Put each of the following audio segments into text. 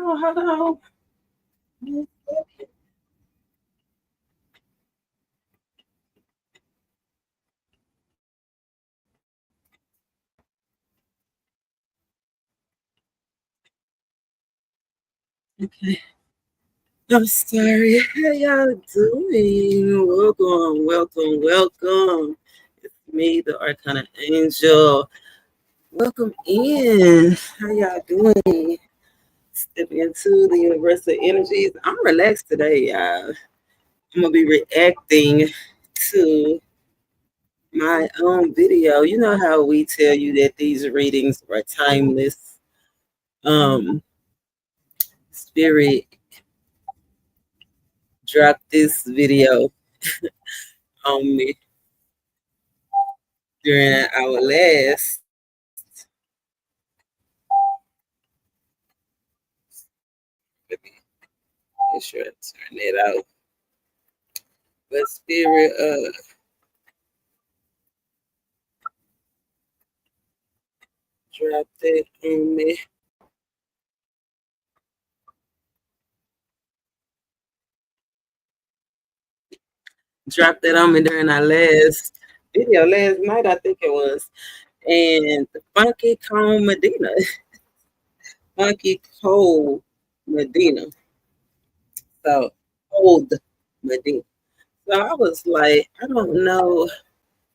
on, hold on. Okay. I'm sorry. How y'all doing? Welcome, welcome, welcome. It's me, the ArcanaAngel. Welcome in. How y'all doing? Stepping into the universal energies. I'm relaxed today, y'all. I'm gonna be reacting to my own video. You know how we tell you that these readings are timeless. Spirit dropped this video on me during our last. Let me make sure I turn it out. But Spirit dropped it on me. Dropped it on me during our last video last night, I think it was. And the Funky Cold Medina. Funky Cold Medina. So old Medina. So I was like, I don't know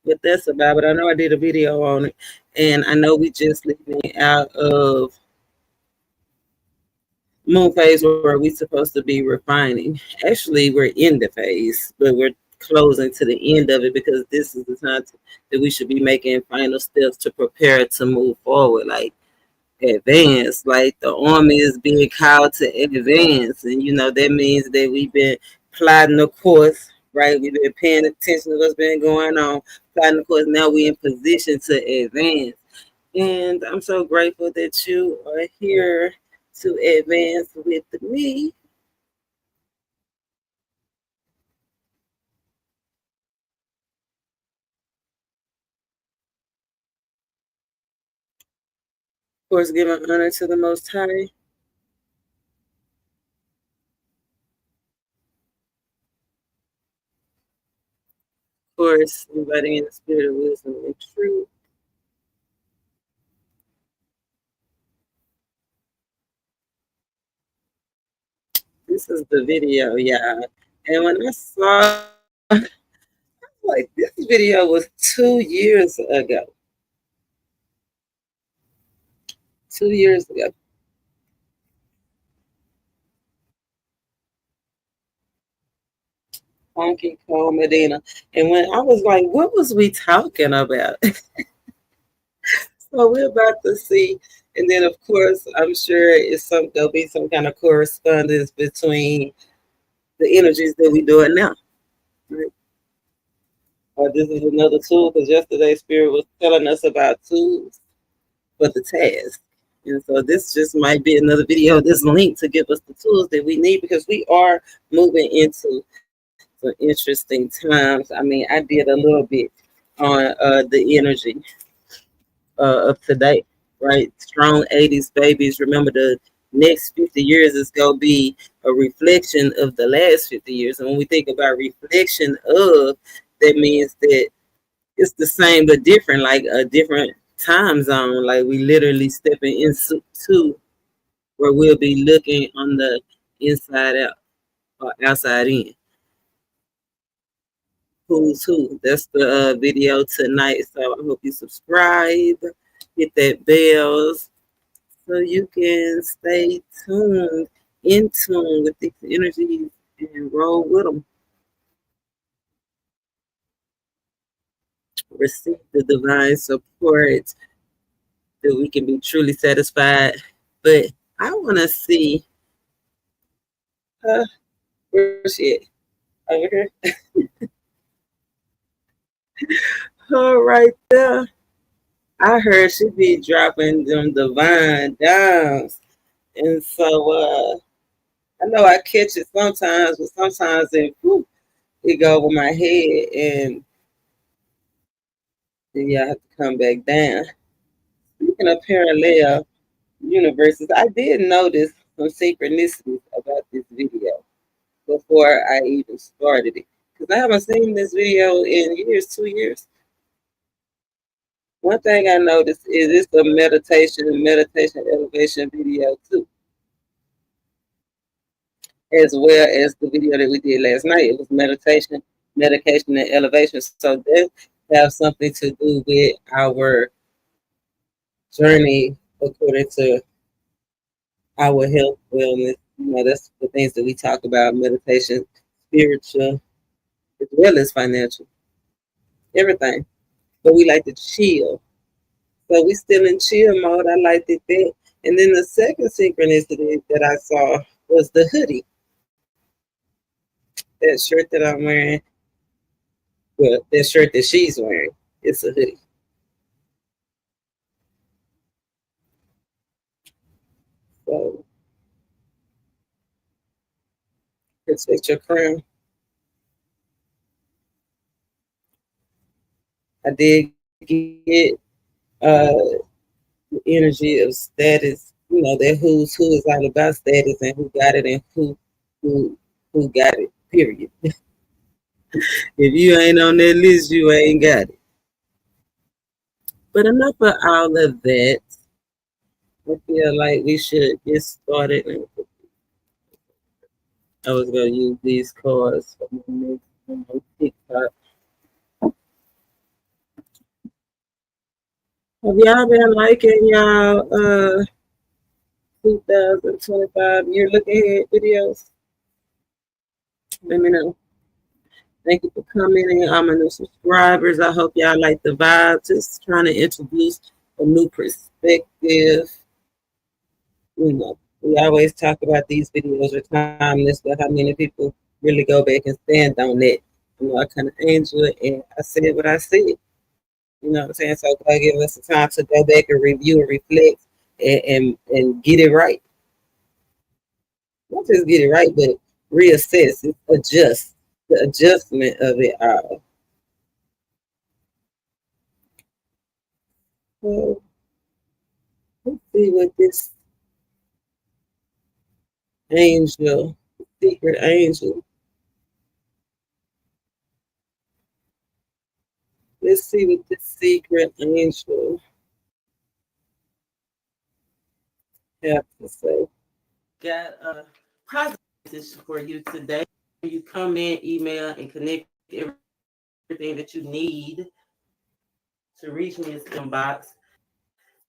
what that's about, but I know I did a video on it. And I know we just leaving out of moon phase where we're supposed to be refining. Actually, we're in the phase, but we're closing to the end of it because this is the time that we should be making final steps to prepare to move forward, like advance. Like the army is being called to advance, and you know that means that we've been plotting the course. Right, we've been paying attention to what's been going on, plotting the course. Now we're in position to advance. And I'm so grateful that you are here to advance with me. Of course, giving honor to the Most High. Of course, inviting in the spirit of wisdom and truth. This is the video, yeah. And when I saw, like, this video was 2 years ago. 2 years ago. Funky Cole Medina. And when I was like, what was we talking about? So we're about to see. And then, of course, I'm sure there'll be some kind of correspondence between the energies that we do it now. Right? Or this is another tool because yesterday Spirit was telling us about tools for the task. And so this just might be another video, this link to give us the tools that we need because we are moving into some interesting times. I mean, I did a little bit on the energy of today, right? Strong 80s babies. Remember, the next 50 years is going to be a reflection of the last 50 years. And when we think about reflection of, that means that it's the same but different, like a different time zone. Like we literally stepping into where we'll be looking on the inside out or outside in. Who's who? That's the video tonight. So I hope you subscribe, hit that bells, so you can stay tuned, in tune with these energies and roll with them. Receive the divine support that we can be truly satisfied. But I want to see, where's she at? Over here. Her right there. I heard she be dropping them divine downs. And so I know I catch it sometimes, but sometimes it go over my head and then I have to come back down. Speaking of parallel universes, I did notice some synchronicities about this video before I even started it. Because I haven't seen this video in years, 2 years. One thing I noticed is it's a meditation elevation video too, as well as the video that we did last night. It was meditation, medication, and elevation. So that have something to do with our journey according to our health, wellness. You know, that's the things that we talk about: meditation, spiritual, as well as financial, everything. But we like to chill. So we still in chill mode. I liked it that. And then the second synchronicity that I saw was the hoodie. That shirt that I'm wearing, well, that shirt that she's wearing, it's a hoodie. So protect your crown. I did get the energy of status. You know, that who's who is all about status and who got it and who got it. Period. If you ain't on that list, you ain't got it. But enough of all of that. I feel like we should get started. I was gonna use these cards for my next TikTok. Have y'all been liking y'all 2025 year look ahead videos? Let me know. Thank you for coming in. I'm a new subscribers. I hope y'all like the vibe. Just trying to introduce a new perspective. You know, we always talk about these videos are timeless, but how many people really go back and stand on it? You know, I kind of angel and I said what I said. You know what I'm saying? So God give us the time to go back and review and reflect and get it right. Not just get it right, but reassess, adjust, the adjustment of it all. So let's see what this angel, secret angel. Let's see what this secret angel have to say. Got a positive message for you today. You come in, email, and connect everything that you need to reach me is inbox.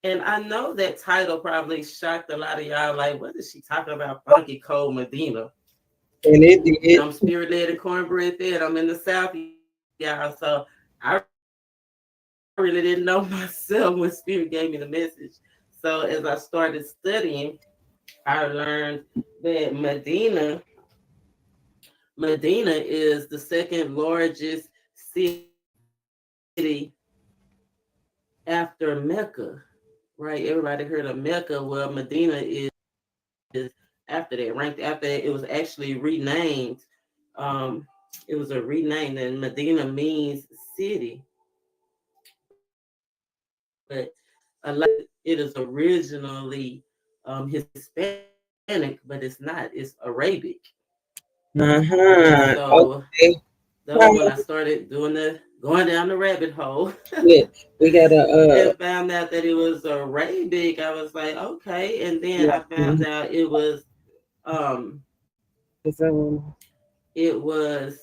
And I know that title probably shocked a lot of y'all. Like, what is she talking about? Funky Cold Medina. And it did. I'm spirit led and cornbread fed. I'm in the South, y'all. So I really didn't know myself when Spirit gave me the message. So as I started studying, I learned that Medina is the second largest city after Mecca, right? Everybody heard of Mecca. Well, Medina is after that, ranked after that. It was actually renamed. It was a rename, and Medina means city. But a lot it is originally Hispanic, but it's not. It's Arabic. So okay. That was when I started going down the rabbit hole. Yeah, we gotta and found out that it was Arabic. I was like, okay, and then I found out it was it was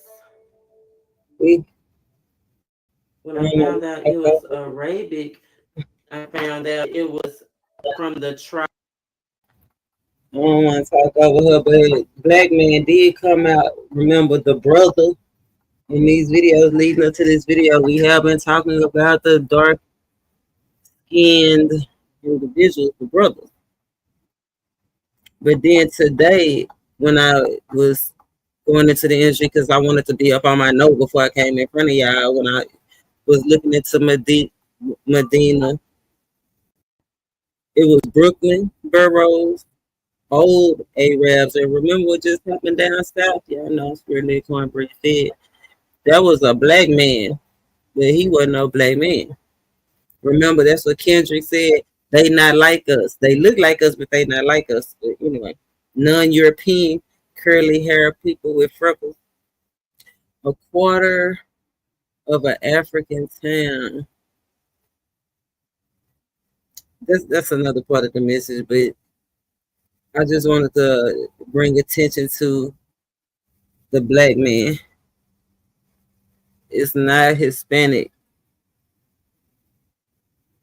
when I found out it was Arabic, I found out it was from the tribe. I don't want to talk over her, but Black Man did come out. Remember the brother in these videos leading up to this video. We have been talking about the dark skinned individuals, the brothers. But then today, when I was going into the industry, because I wanted to be up on my note before I came in front of y'all, when I was looking into Medina, it was Brooklyn, Burroughs, old Arabs. And remember what just happened down south? Y'all know it's really cornbread fed. That was a black man, but he wasn't no black man. Remember, that's what Kendrick said. They not like us. They look like us, but they not like us. But anyway, non-European curly hair people with freckles. A quarter of an African town. That's another part of the message, but I just wanted to bring attention to the black man. It's not Hispanic.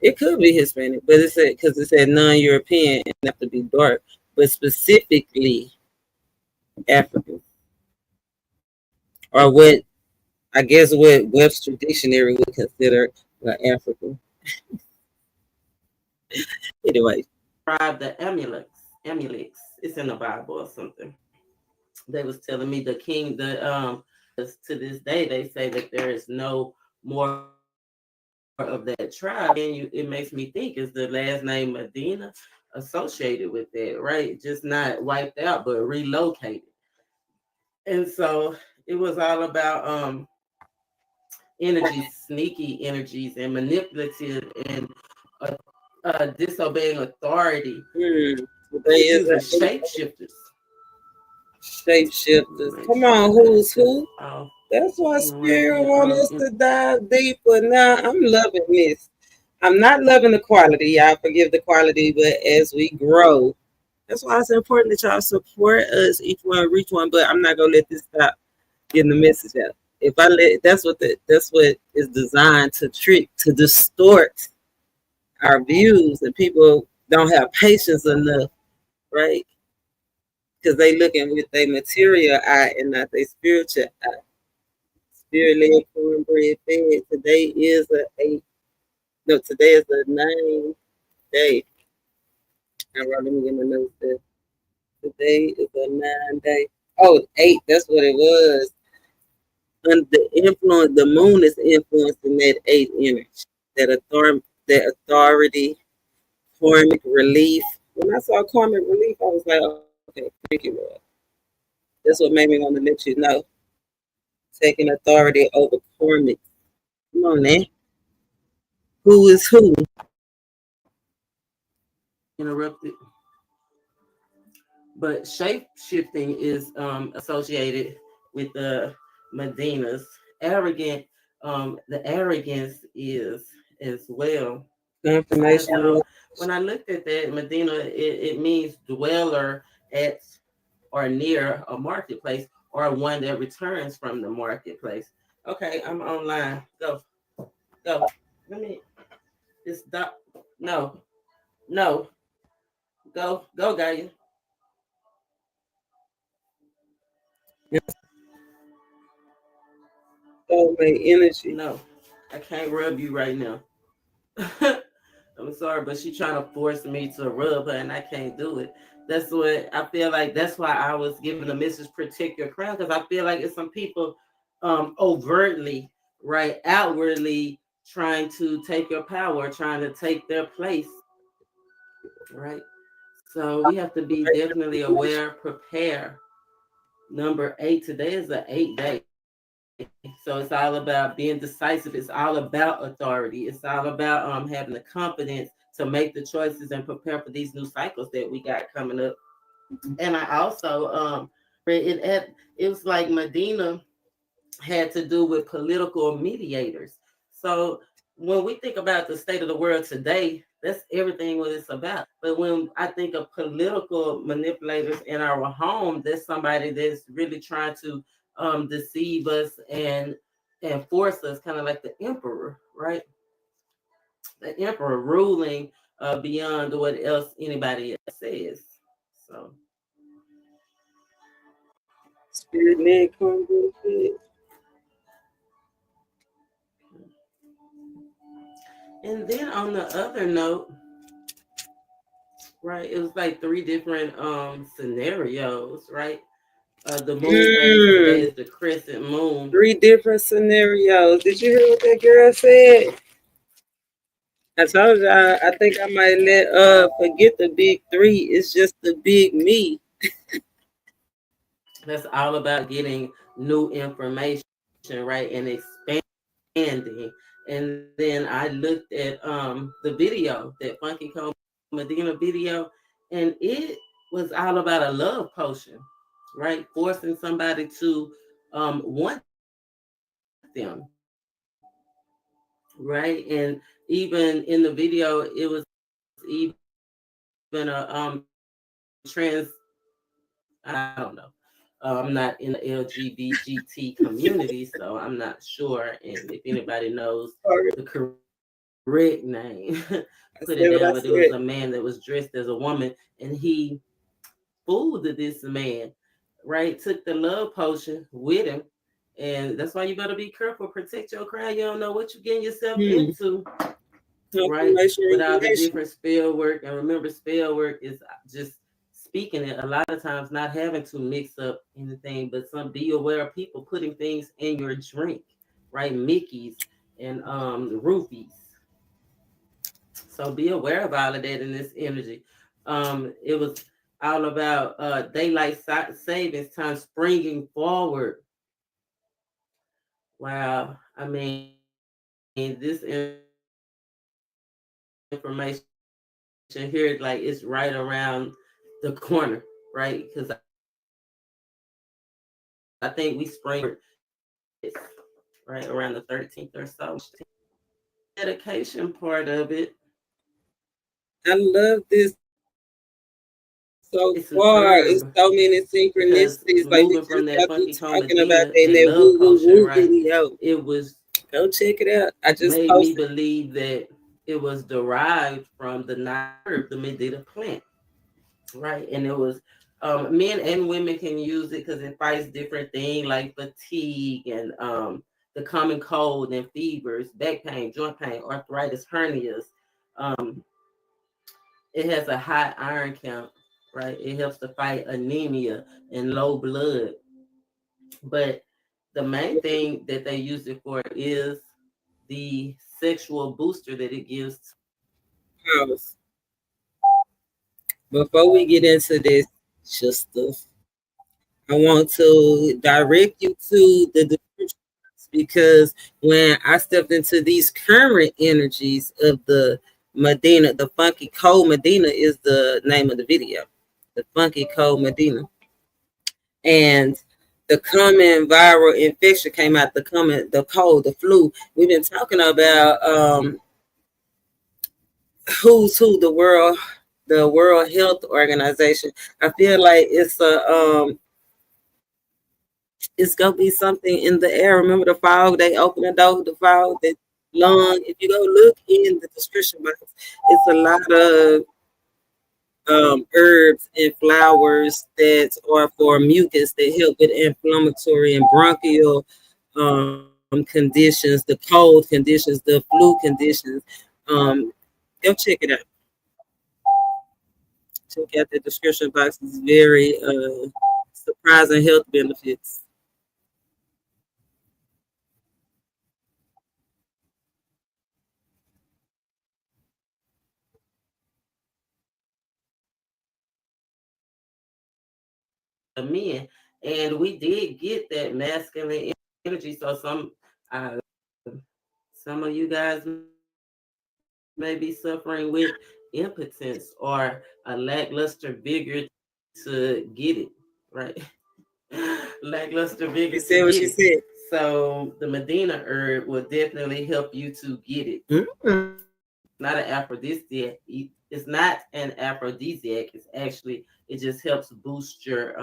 It could be Hispanic, but it said because it said non-European and have to be dark, but specifically African, or what I guess what Webster Dictionary would consider African. Anyway, The amulets. It's in the Bible or something. They was telling me the king, to this day they say that there is no more of that tribe, and it makes me think, is the last name Medina associated with that, right? Just not wiped out, but relocated. And so it was all about energies, sneaky energies, and manipulative, and disobeying authority. They using shapeshifters. Shapeshifters. Come on, who's who? That's why Spirit wants us to dive deeper. Now, I'm loving this. I'm not loving the quality. Y'all forgive the quality, but as we grow, that's why it's important that y'all support us, each one reach one. But I'm not gonna let this stop getting the message out. If I let, that's what is designed to trick, to distort our views, and people don't have patience enough, right? Because they looking with their material eye and not their spiritual eye. Spirit-led cornbread fed. Today is today is a 9 day. Let me get my notes there. Today is a 9 day. Oh, 8, that's what it was. Under the influence, the moon is influencing that 8 energy, that authority, karmic relief. When I saw karmic relief, I was like, okay, thank you, Lord. That's what made me want to let you know. Taking authority over karmic. Come on, man. Who is who? Interrupted. But shape shifting is associated with the Medinas. Arrogant, the arrogance is as well. Confirmation. So when I looked at that, Medina, it means dweller at or near a marketplace, or one that returns from the marketplace. Okay, I'm online. Go. Let me. This No. Go, Gaia. Soulmate energy. No, I can't rub you right now. I'm sorry, but she's trying to force me to rub her, and I can't do it. That's what I feel like. That's why I was giving the message, protect your crown, because I feel like it's some people overtly, right, outwardly trying to take your power, trying to take their place, right? So we have to be definitely aware, prepare. Number 8, today is the 8th day. So it's all about being decisive. It's all about authority. It's all about having the confidence to make the choices and prepare for these new cycles that we got coming up. And I also read it was like Medina had to do with political mediators. So when we think about the state of the world today, that's everything what it's about. But when I think of political manipulators in our home, that's somebody that's really trying to deceive us and force us, kind of like the emperor, right? The emperor ruling beyond what else anybody else says. So Spirit-led cornbread fed. And then on the other note, right, it was like 3 different scenarios, right? The moon phase today is the crescent moon. 3 different scenarios. Did you hear what that girl said? I told you I think I might let forget the big 3. It's just the big me. That's all about getting new information, right? And expanding. And then I looked at the video, that Funky Cole Medina video, and it was all about a love potion, right? Forcing somebody to want them, right? And even in the video, it was even a trans. I don't know. I'm not in the LGBT community, so I'm not sure. And if anybody knows the correct name, put it down. But it was a man that was dressed as a woman, and he fooled this man, right? Took the love potion with him. And that's why you better be careful, protect your crown. You don't know what you're getting yourself into, right? With all the different spell work. And remember, spell work is just speaking it a lot of times, not having to mix up anything, but be aware of people putting things in your drink, right? Mickeys and roofies. So be aware of all of that in this energy. It was all about daylight savings time springing forward. Wow. I mean, this information here, like it's right around the corner, right? Because I think we spring right around the 13th or so. Dedication part of it. I love this so It's an far. It's herb so many because synchronicities. Like we moving just from that got through funky cone talking about Medina, that in that that love woo woo potion, woo right? video. It was Go check it out. I just made me posted. believe that it was derived from the herb, the Medina plant, right? And it was men and women can use it because it fights different things like fatigue and the common cold and fevers, back pain, joint pain, arthritis, hernias. Um, it has a high iron count, right? It helps to fight anemia and low blood. But the main thing that they use it for is the sexual booster that it gives. House. Before we get into this stuff, I want to direct you to the description because when I stepped into these current energies of the Medina, the Funky Cold Medina is the name of the video. The Funky Cold Medina. And the common viral infection came out, the cold, the flu. We've been talking about who's who, the World Health Organization. I feel like it's gonna be something in the air. Remember the fog? They open the door, the fog, the lung. If you go look in the description box, it's a lot of herbs and flowers that are for mucus that help with inflammatory and bronchial conditions, the cold conditions, the flu conditions. Um, Go check it out. Check out the description box. It's very surprising health benefits. The men, and we did get that masculine energy. So uh, some of you guys may be suffering with impotence or a lackluster vigor to get it, right? Lackluster vigor She said to what get she it. said. So the Medina herb will definitely help you to get it. Mm-hmm. Not an aphrodisiac. It's not an aphrodisiac. It's actually, it just helps boost your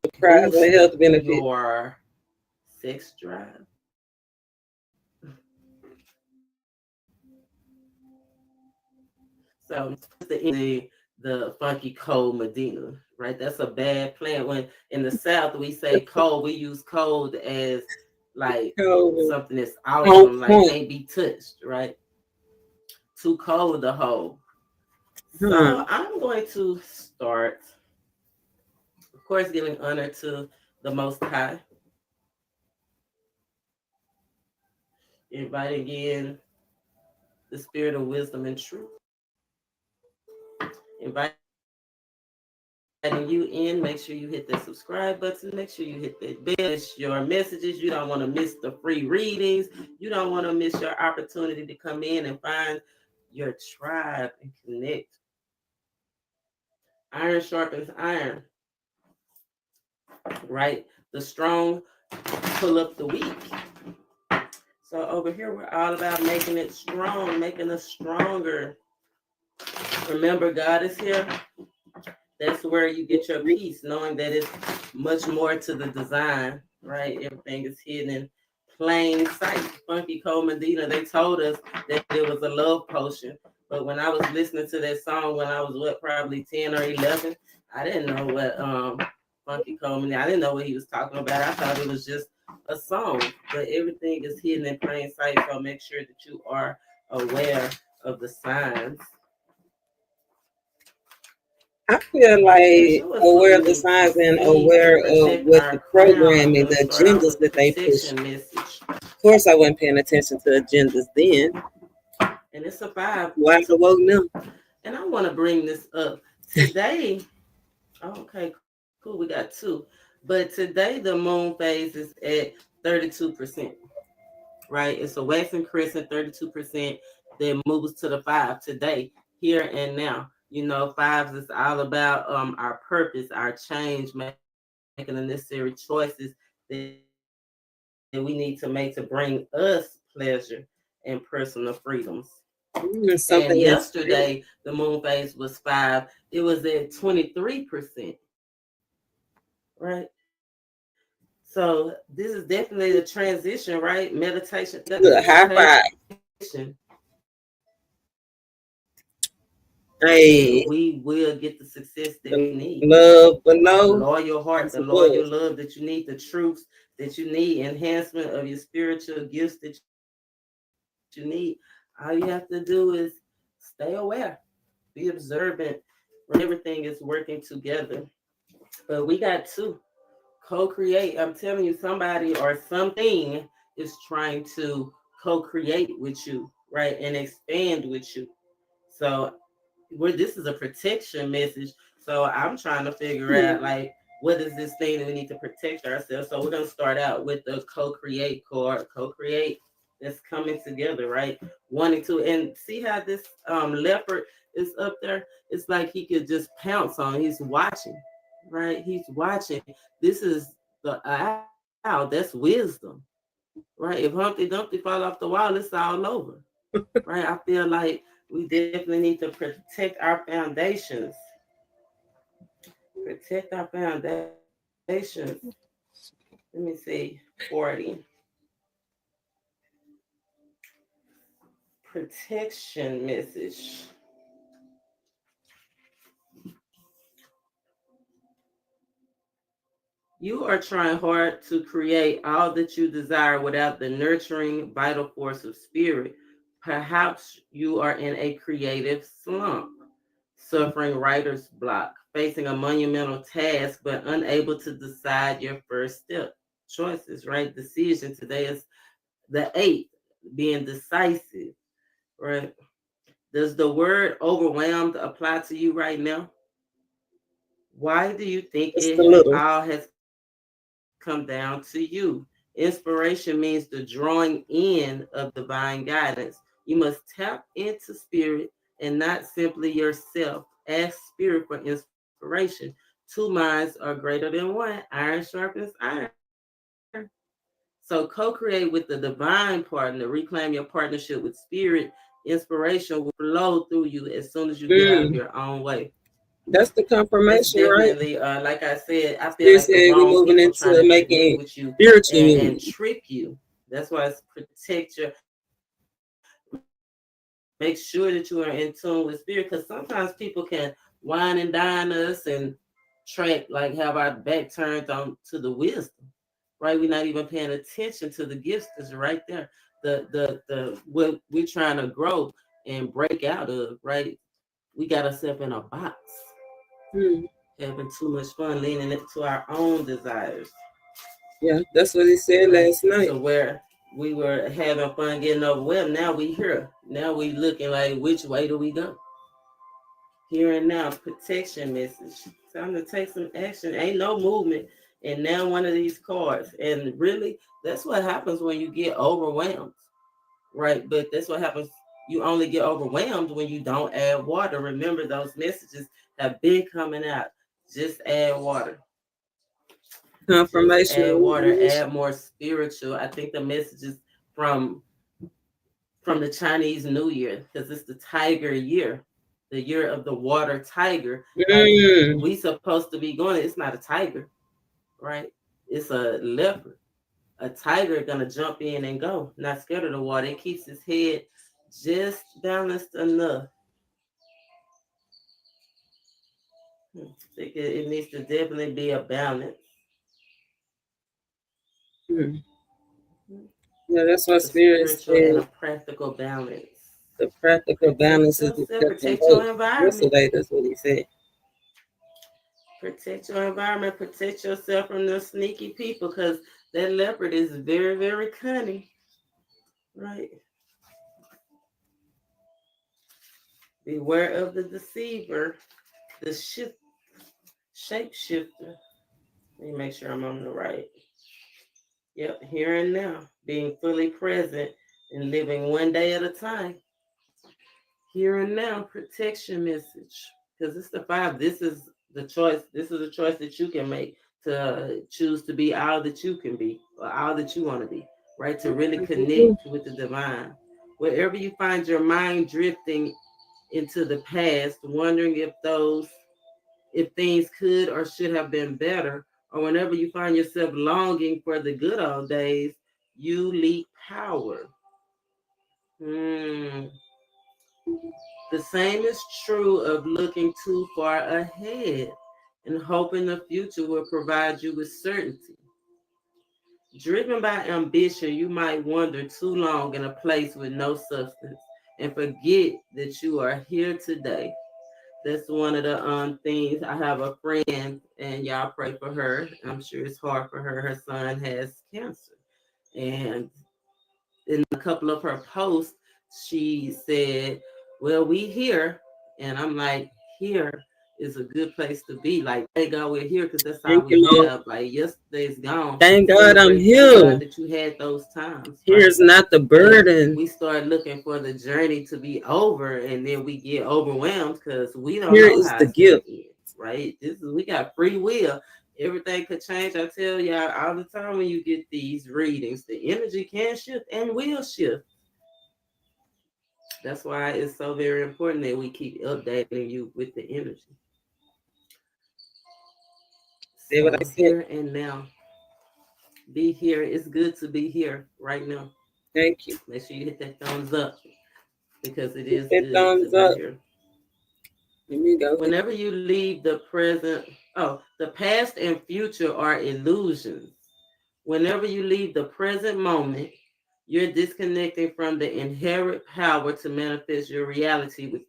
Surprising health benefit. your sex drive. So the funky cold Medina, right? That's a bad plant. When in the South we say cold, we use cold as like something that's awesome, like can't be touched, right? Too cold to hold. So I'm going to start, of course, giving honor to the Most High, inviting in the spirit of wisdom and truth, inviting you in. Make sure you hit that subscribe button. Make sure you hit that bell. Your messages. You don't want to miss the free readings. You don't want to miss your opportunity to come in and find your tribe and connect. Iron sharpens iron, right? The strong pull up the weak. So over here, we're all about making it strong, making us stronger. Remember, God is here. That's where you get your peace, knowing that it's much more to the design, right? Everything is hidden in plain sight. Funky Cold Medina, they told us that it was a love potion. But when I was listening to that song when I was, probably 10 or 11, I didn't know what Funky Cold Medina, I didn't know what he was talking about. I thought it was just a song. But everything is hidden in plain sight, so make sure that you are aware of the signs. I feel like aware of the signs and aware of what the programming, the agendas that they push. Of course, I wasn't paying attention to agendas then. And it's a 5. Why the woke now? And I want to bring this up today. Okay, cool. We got 2. But today the moon phase is at 32%. Right? It's a waxing crescent, 32%. That moves to the 5 today, here and now. You know, 5s is all about our purpose, our change, making the necessary choices that we need to make to bring us pleasure and personal freedoms. And yesterday, the moon phase was 5. It was at 23%. Right? So this is definitely the transition, right? Meditation. High five. Hey, we will get the success that we need. Love below. The loyal heart, the loyal love that you need, the truths that you need, enhancement of your spiritual gifts that you need. All you have to do is stay aware, be observant when everything is working together. But we got to co-create. I'm telling you, somebody or something is trying to co-create with you, right? And expand with you. So this is a protection message. So I'm trying to figure out, like, what is this thing that we need to protect ourselves? So we're going to start out with the co-create card. Co-create, that's coming together, right? Wanting to, and see how this leopard is up there? It's like he could just pounce on. He's watching, right? He's watching. This is the owl. That's wisdom, right? If Humpty Dumpty fall off the wall, it's all over, right? I feel like we definitely need to protect our foundations. Protect our foundations. Let me see. 40. Protection message. You are trying hard to create all that you desire without the nurturing vital force of spirit. Perhaps you are in a creative slump, suffering writer's block, facing a monumental task, but unable to decide your first step. Choices, right? Decision. Today is the 8th, being decisive, right? Does the word overwhelmed apply to you right now? Why do you think it all has come down to you? Inspiration means the drawing in of divine guidance. You must tap into spirit and not simply yourself. Ask spirit for inspiration. 2 minds are greater than 1. Iron sharpens iron. So co-create with the divine partner. Reclaim your partnership with spirit. Inspiration will flow through you as soon as you get out of your own way. That's the confirmation, definitely, right? Like I said, I feel like the wrong moving people into trying to making with you spiritual and trick you. That's why it's protect your. Make sure that you are in tune with spirit, because sometimes people can wine and dine us and track, like have our back turned on to the wisdom, right? We're not even paying attention to the gifts that's right there. The what we're trying to grow and break out of, right? We got ourselves in a box. Having too much fun leaning into our own desires. Yeah, that's what he said last night. So where we were having fun getting overwhelmed, now we here. Now we looking like, which way do we go? Here and now, protection message. Time to take some action. Ain't no movement. And now one of these cards. And really, that's what happens when you get overwhelmed, right? But that's what happens You only get overwhelmed when you don't add water. Remember, those messages have been coming out. Just add water. Just add water. Confirmation. Add more spiritual. I think the messages from the Chinese New Year, because it's the tiger year, the year of the water tiger. Like we supposed to be going. It's not a tiger, right? It's a leopard. A tiger gonna jump in and go. Not scared of the water. It keeps his head just balanced enough. I think it needs to definitely be a balance. Yeah, that's what A spirit spiritual and said. a practical balance. The practical Protect balance is the yourself, accepting protect your both. environment. Yesterday, that's what he said. Protect your environment, protect yourself from those sneaky people, because that leopard is very, very cunning. Right? Beware of the deceiver, the shapeshifter. Let me make sure I'm on the right. Yep, here and now, being fully present and living one day at a time. Here and now, protection message. Because it's the 5. This is the choice. This is a choice that you can make to choose to be all that you can be, or all that you want to be, right? To really connect with the divine. Wherever you find your mind drifting into the past, wondering if things could or should have been better, or whenever you find yourself longing for the good old days, you leak power. The same is true of looking too far ahead and hoping the future will provide you with certainty. Driven by ambition, you might wander too long in a place with no substance and forget that you are here today. That's one of the things. I have a friend, and y'all pray for her. I'm sure it's hard for her. Her son has cancer. And in a couple of her posts, she said, well, we here. And I'm like, here is a good place to be. Like, thank God we're here, because that's all Thank we you, Lord. have. Like, yesterday's gone. Thank God I'm Celebrate, thank God here. that you had those times. Here's Right? not the burden. We start looking for the journey to be over, and then we get overwhelmed because we don't Here know is how the it's gonna gift. end. Right? We got free will. Everything could change. I tell y'all all the time when you get these readings, the energy can shift and will shift. That's why it's so very important that we keep updating you with the energy. See what I So said? here and now, be here. It's good to be here right now. Thank you. Make sure you hit that thumbs up, because it Hit is that good to thumbs be up. here. Let me go. Whenever you leave the present, the past and future are illusions. Whenever you leave the present moment, you're disconnecting from the inherent power to manifest your reality with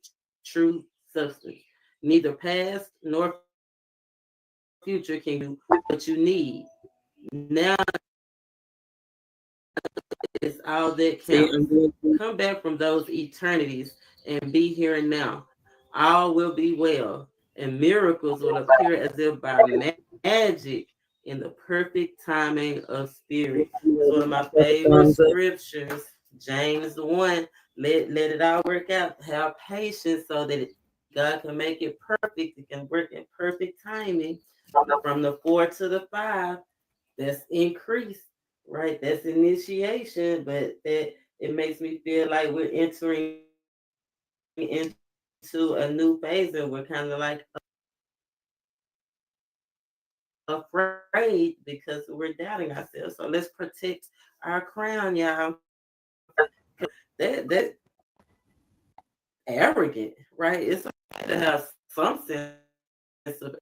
true substance. Neither past nor future can give you what you need. Now is all that See, counts. I'm doing Come back from those eternities and be here and now. All will be well, and miracles will appear as if by magic in the perfect timing of spirit. It's one of my the favorite thumbs up. scriptures, James 1. Let it all work out. Have patience so that God can make it perfect. It can work in perfect timing. From the 4 to the 5, that's increase, right? That's initiation, but that it makes me feel like we're entering into a new phase, and we're kind of like afraid because we're doubting ourselves. So let's protect our crown, y'all. That arrogant, right? It's okay to have some sense of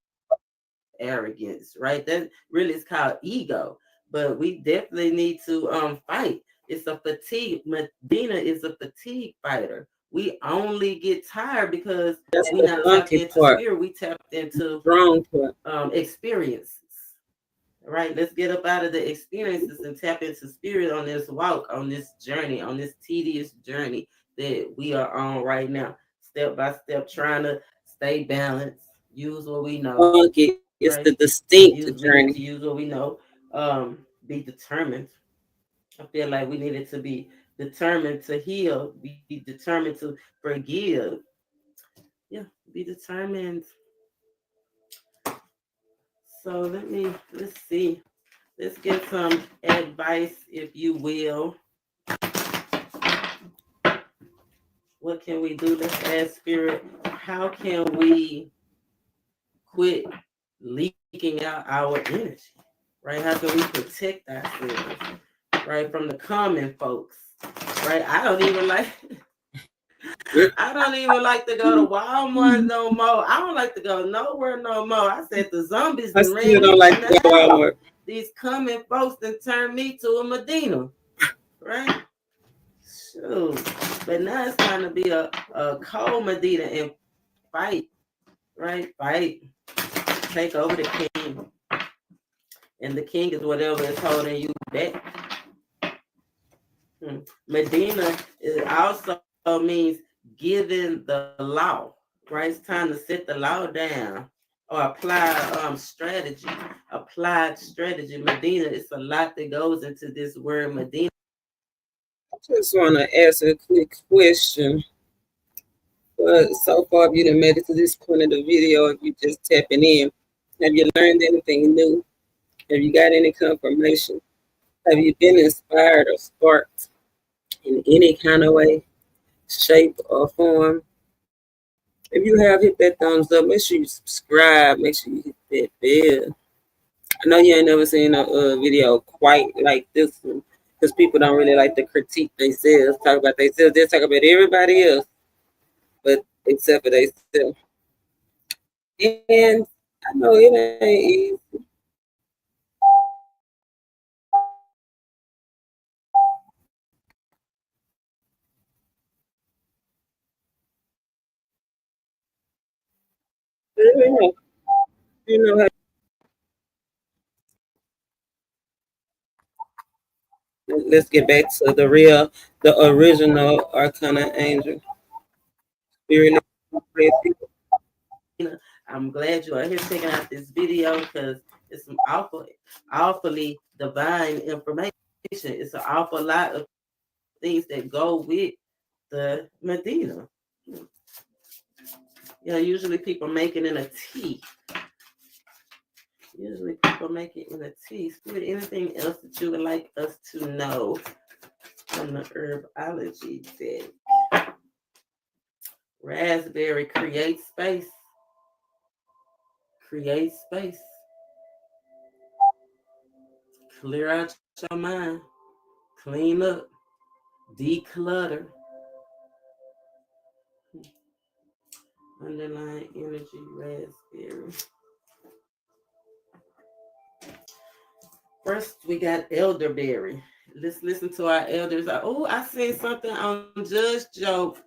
arrogance, right? That really is called ego. But we definitely need to fight. It's a fatigue. Medina is a fatigue fighter. We only get tired because That's we the not tapped donkey into part. spirit. We tapped into Strong part. experiences. Right? Let's get up out of the experiences and tap into spirit on this walk, on this journey, on this tedious journey that we are on right now. Step by step, trying to stay balanced, use what we know, Donkey is the right? distinct We need journey. to use what we know. Be determined. I feel like we needed to be determined to heal, be determined to forgive. Yeah, be determined. So let's see. Let's get some advice, if you will. What can we do? Let's ask Spirit, how can we quit leaking out our energy? Right? How can we protect ourselves? Right? From the common folks. Right? I don't even like to go to Walmart no more. I don't like to go nowhere no more. I said the zombies I done still ran me don't like from to the go house. Walmart. These coming folks done turned me to a Medina. Right? Shoot. But now it's time to be a cold Medina and fight. Right? Fight. Take over the king. And the king is whatever is holding you back. Medina also means giving the law, right? It's time to set the law down or apply strategy. Applied strategy. Medina, it's a lot that goes into this word Medina. I just want to ask a quick question. But so far, if you done made it to this point of the video, if you just tapping in, have you learned anything new? Have you got any confirmation? Have you been inspired or sparked in any kind of way, shape, or form? If you have, hit that thumbs up. Make sure you subscribe. Make sure you hit that bell. I know you ain't never seen a video quite like this one because people don't really like to critique themselves, talk about themselves. They talk about everybody else, but except for themselves. And I know it ain't easy. You know how. Let's get back to the original ArcanaAngel. Spirit. I'm glad you are here checking out this video because it's some awfully divine information. It's an awful lot of things that go with the Medina. Usually people make it in a tea. Usually people make it in a tea. Spirit, anything else that you would like us to know from the herbology deck? Raspberry, create space. Create space. Clear out your mind. Clean up. Declutter. Underlying energy, raspberry. First, we got elderberry. Let's listen to our elders. Oh, I seen something on Judge Joke.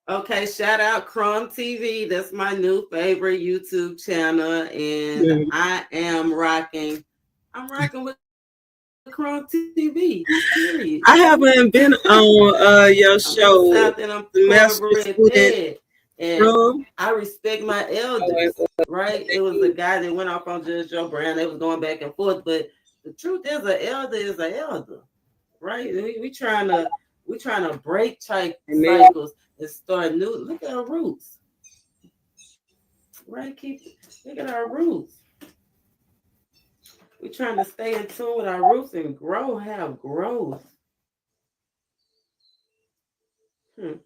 Okay, shout out Crumb TV. That's my new favorite YouTube channel, and I'm rocking with Crumb TV. Period. I haven't been on your show. I'm cornbread fed, and I respect my elders. Right? It was a guy that went off on Judge Joe Brown. They was going back and forth, but the truth is, an elder is an elder, right? We trying to break cycles and start new. Look at our roots, right? Look at our roots. We trying to stay in tune with our roots and have growth. And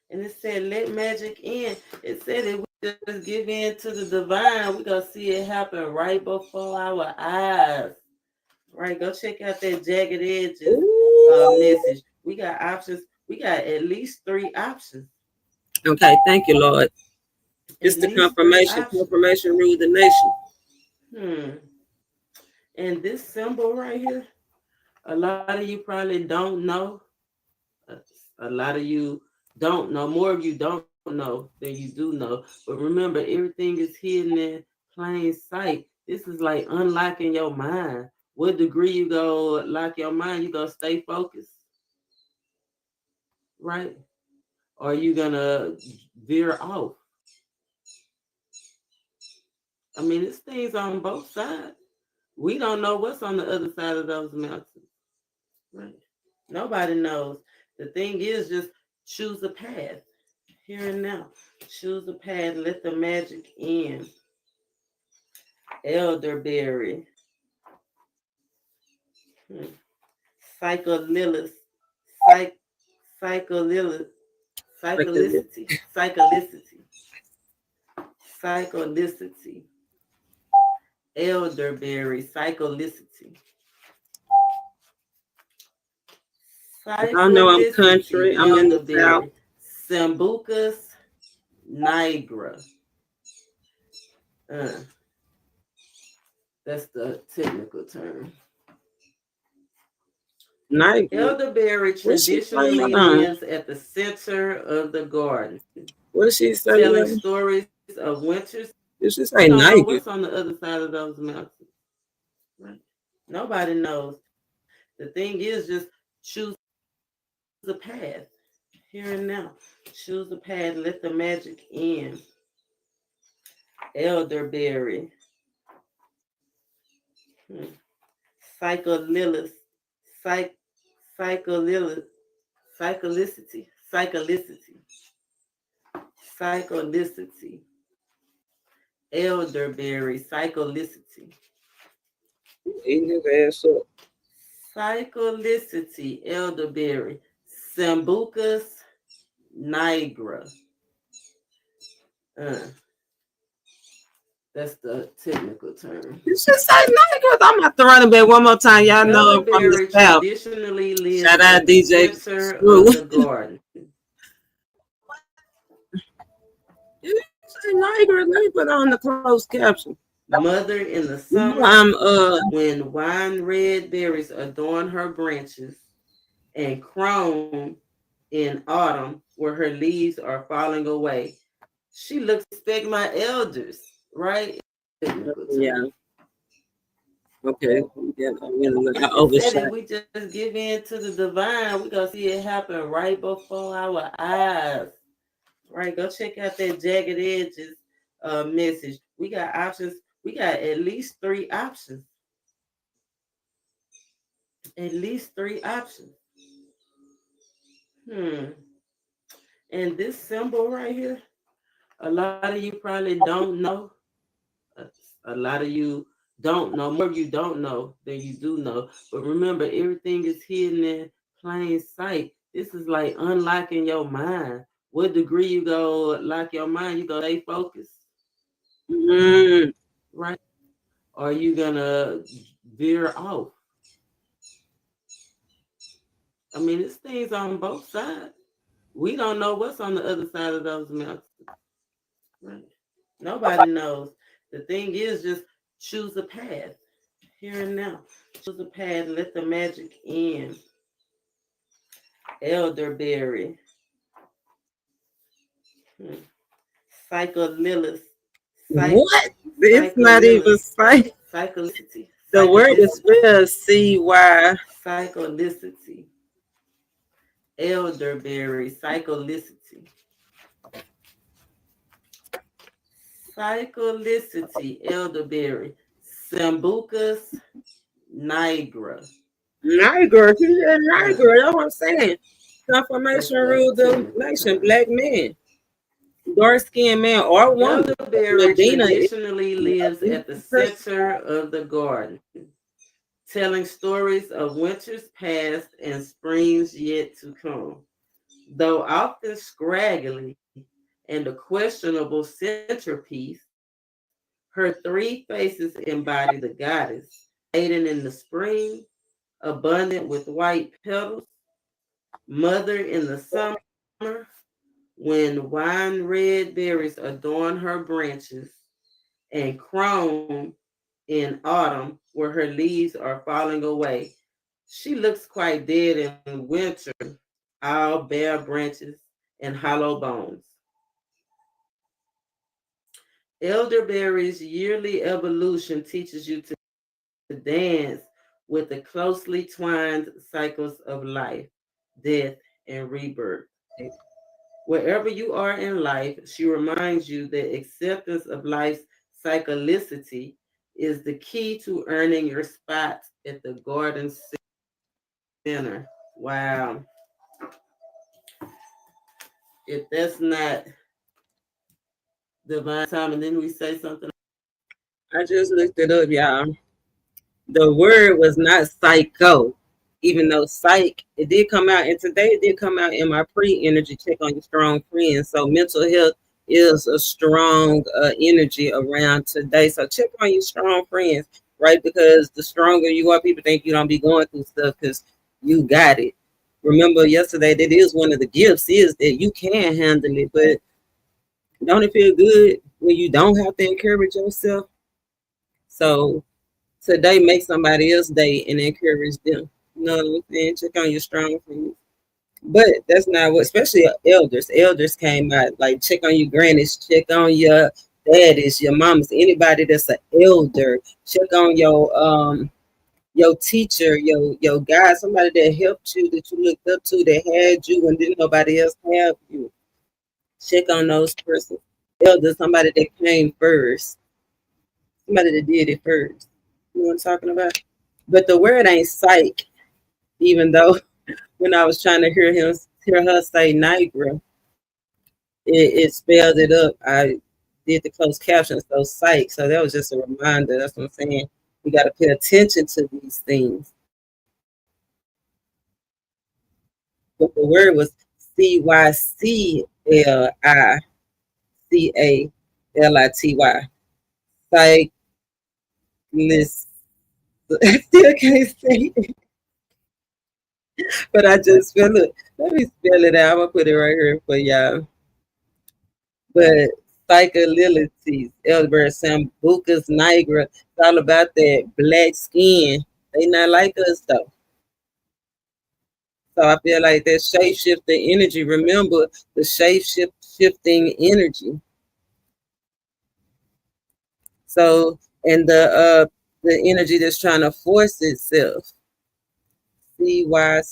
it said, let magic in. It said that we just give in to the divine. We're going to see it happen right before our eyes. Right, go check out that Jagged Edges message. We got options. We got at least 3 options. Okay, thank you, Lord. It's the confirmation. Confirmation rule the nation. And this symbol right here, a lot of you probably don't know. A lot of you don't know. More of you don't know than you do know. But remember, everything is hidden in plain sight. This is like unlocking your mind. What degree you go lock your mind, you gonna stay focused, right? Or are you gonna veer off? I mean, it's things on both sides. We don't know what's on the other side of those mountains, right? Nobody knows. The thing is, just choose a path here and now. Choose a path. Let the magic in. Elderberry. Psycholilith. Psycholilith. Psycholicity. Psycholicity. Psycholicity. Elderberry. Psycholicity. I know I'm country. I'm in the South. Sambucus nigra. That's the technical term. Nigra. Elderberry traditionally lives at the center of the garden. What did she say? Telling stories of winters. Did she say Nigra? What's on the other side of those mountains? Right? Nobody knows. The thing is, just choose a path here and now. Choose a path. Let the magic in. Elderberry. Psycholilith. Psycholilith. Psycholicity. Psycholicity. Psycholicity. Elderberry. Psycholicity. Eating his ass up. Psycholicity. Elderberry. Sambucus nigra. That's the technical term. You should say nigra. I'm about to run it back one more time. Y'all know I'm from the South. Traditionally lives shout out at the DJ center of the garden. You say nigra. Let me put on the closed caption. Mother in the summer, when wine red berries adorn her branches, and chrome in autumn, where her leaves are falling away. She looks like my elders, right? Yeah. Okay. I overshot. We just give in to the divine. We're going to see it happen right before our eyes. Right? Go check out that Jagged Edges message. We got options. We got at least 3 options. At least 3 options. And this symbol right here, a lot of you probably don't know. A lot of you don't know. More of you don't know than you do know. But remember, everything is hidden in plain sight. This is like unlocking your mind. What degree you go lock your mind? You go stay focused. Right? Or are you gonna veer off? I mean, it's things on both sides. We don't know what's on the other side of those mountains. Right? Nobody knows. The thing is, just choose a path here and now. Choose a path. Let the magic in. Elderberry. Psycholilith. What? It's not even psych. Psycholicity. The word is spelled C-Y. Psycholicity. Elderberry. Psycholicity. Psycholicity. Elderberry. Sambucus nigra. Nigra. She said nigra. That's what I'm saying. Confirmation rule domination. Black men. Dark-skinned man or woman. Elderberry traditionally lives at the center of the garden, telling stories of winters past and springs yet to come. Though often scraggly and a questionable centerpiece, her 3 faces embody the goddess, maiden in the spring, abundant with white petals, mother in the summer, when wine red berries adorn her branches, and chrome in autumn, where her leaves are falling away. She looks quite dead in winter, all bare branches and hollow bones. Elderberry's yearly evolution teaches you to dance with the closely twined cycles of life, death, and rebirth. Wherever you are in life, she reminds you that acceptance of life's cyclicity is the key to earning your spot at the garden center. Wow. if that's not divine time, and then we say something. I just looked it up, y'all. The word was not psycho, even though psych, it did come out, and today it did come out in my pre-energy check on your strong friends. So mental health is a strong energy around today. So check on your strong friends, right? Because the stronger you are, people think you don't be going through stuff because you got it. Remember yesterday, that is one of the gifts, is that you can handle it, but don't it feel good when you don't have to encourage yourself? So today make somebody else's day and encourage them. You know what I'm saying? Check on your strong friends. But that's not what, especially elders. Elders came out, like check on your grannies, check on your daddies, your mamas, anybody that's an elder. Check on your teacher, your guy, somebody that helped you, that you looked up to, that had you when didn't nobody else have you. Check on those persons. Elders, somebody that came first, somebody that did it first. You know what I'm talking about? But the word ain't psych, even though when I was trying to hear her say Niagara, it spelled it up. I did the closed captions, so psych. So that was just a reminder. That's what I'm saying. We got to pay attention to these things. But the word was Cyclity. Cyclist. I still can't say it, but I just feel it. Let me spell it out. I'm gonna put it right here for y'all. But psycholilities, Elder Sambucas Nigra, it's all about that black skin. They not like us though. So I feel like that shape shifting energy. Remember the shape shifting energy. So and the energy that's trying to force itself. Cyclica.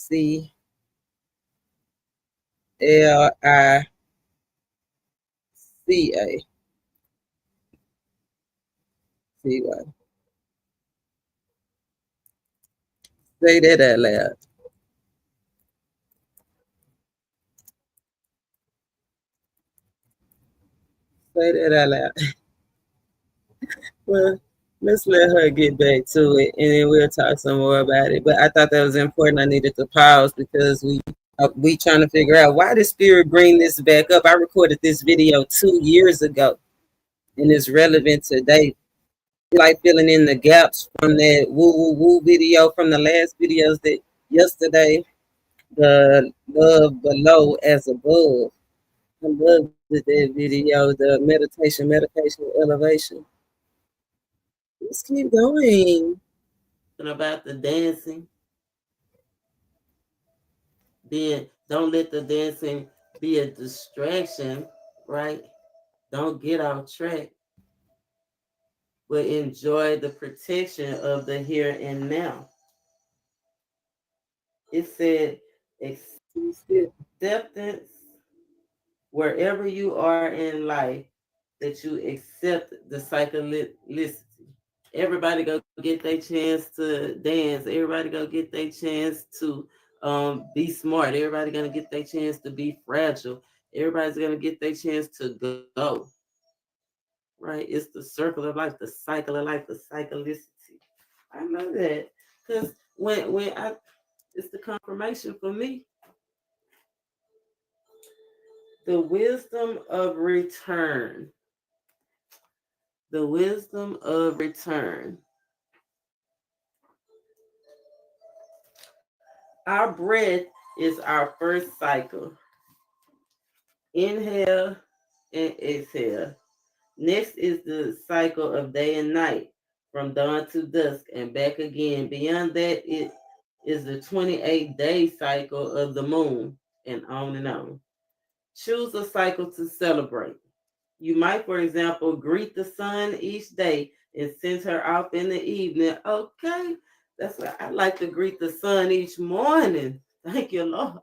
Say that out loud. Say that out loud. Well, let's let her get back to it, and then we'll talk some more about it. But I thought that was important. I needed to pause because we trying to figure out why did spirit bring this back up. I recorded this video 2 years ago, and it's relevant today. Like filling in the gaps from that woo woo woo video from the last videos that yesterday. The love below as above. I love that video. The medication, elevation. Let's keep going. And about the dancing, then don't let the dancing be a distraction, right? Don't get off track, but enjoy the protection of the here and now. It said acceptance wherever you are in life, that you accept the cyclicity. Everybody go get their chance to dance. Everybody go get their chance to be smart. Everybody gonna get their chance to be fragile. Everybody's gonna get their chance to go. Right? It's the circle of life, the cycle of life, the cyclicity. I know that because when I, it's the confirmation for me. The wisdom of return. The wisdom of return. Our breath is our first cycle. Inhale and exhale. Next is the cycle of day and night, from dawn to dusk and back again. Beyond that, it is the 28-day cycle of the moon, and on and on. Choose a cycle to celebrate. You might, for example, greet the sun each day and send her off in the evening. Okay, that's why I like to greet the sun each morning. Thank you, Lord.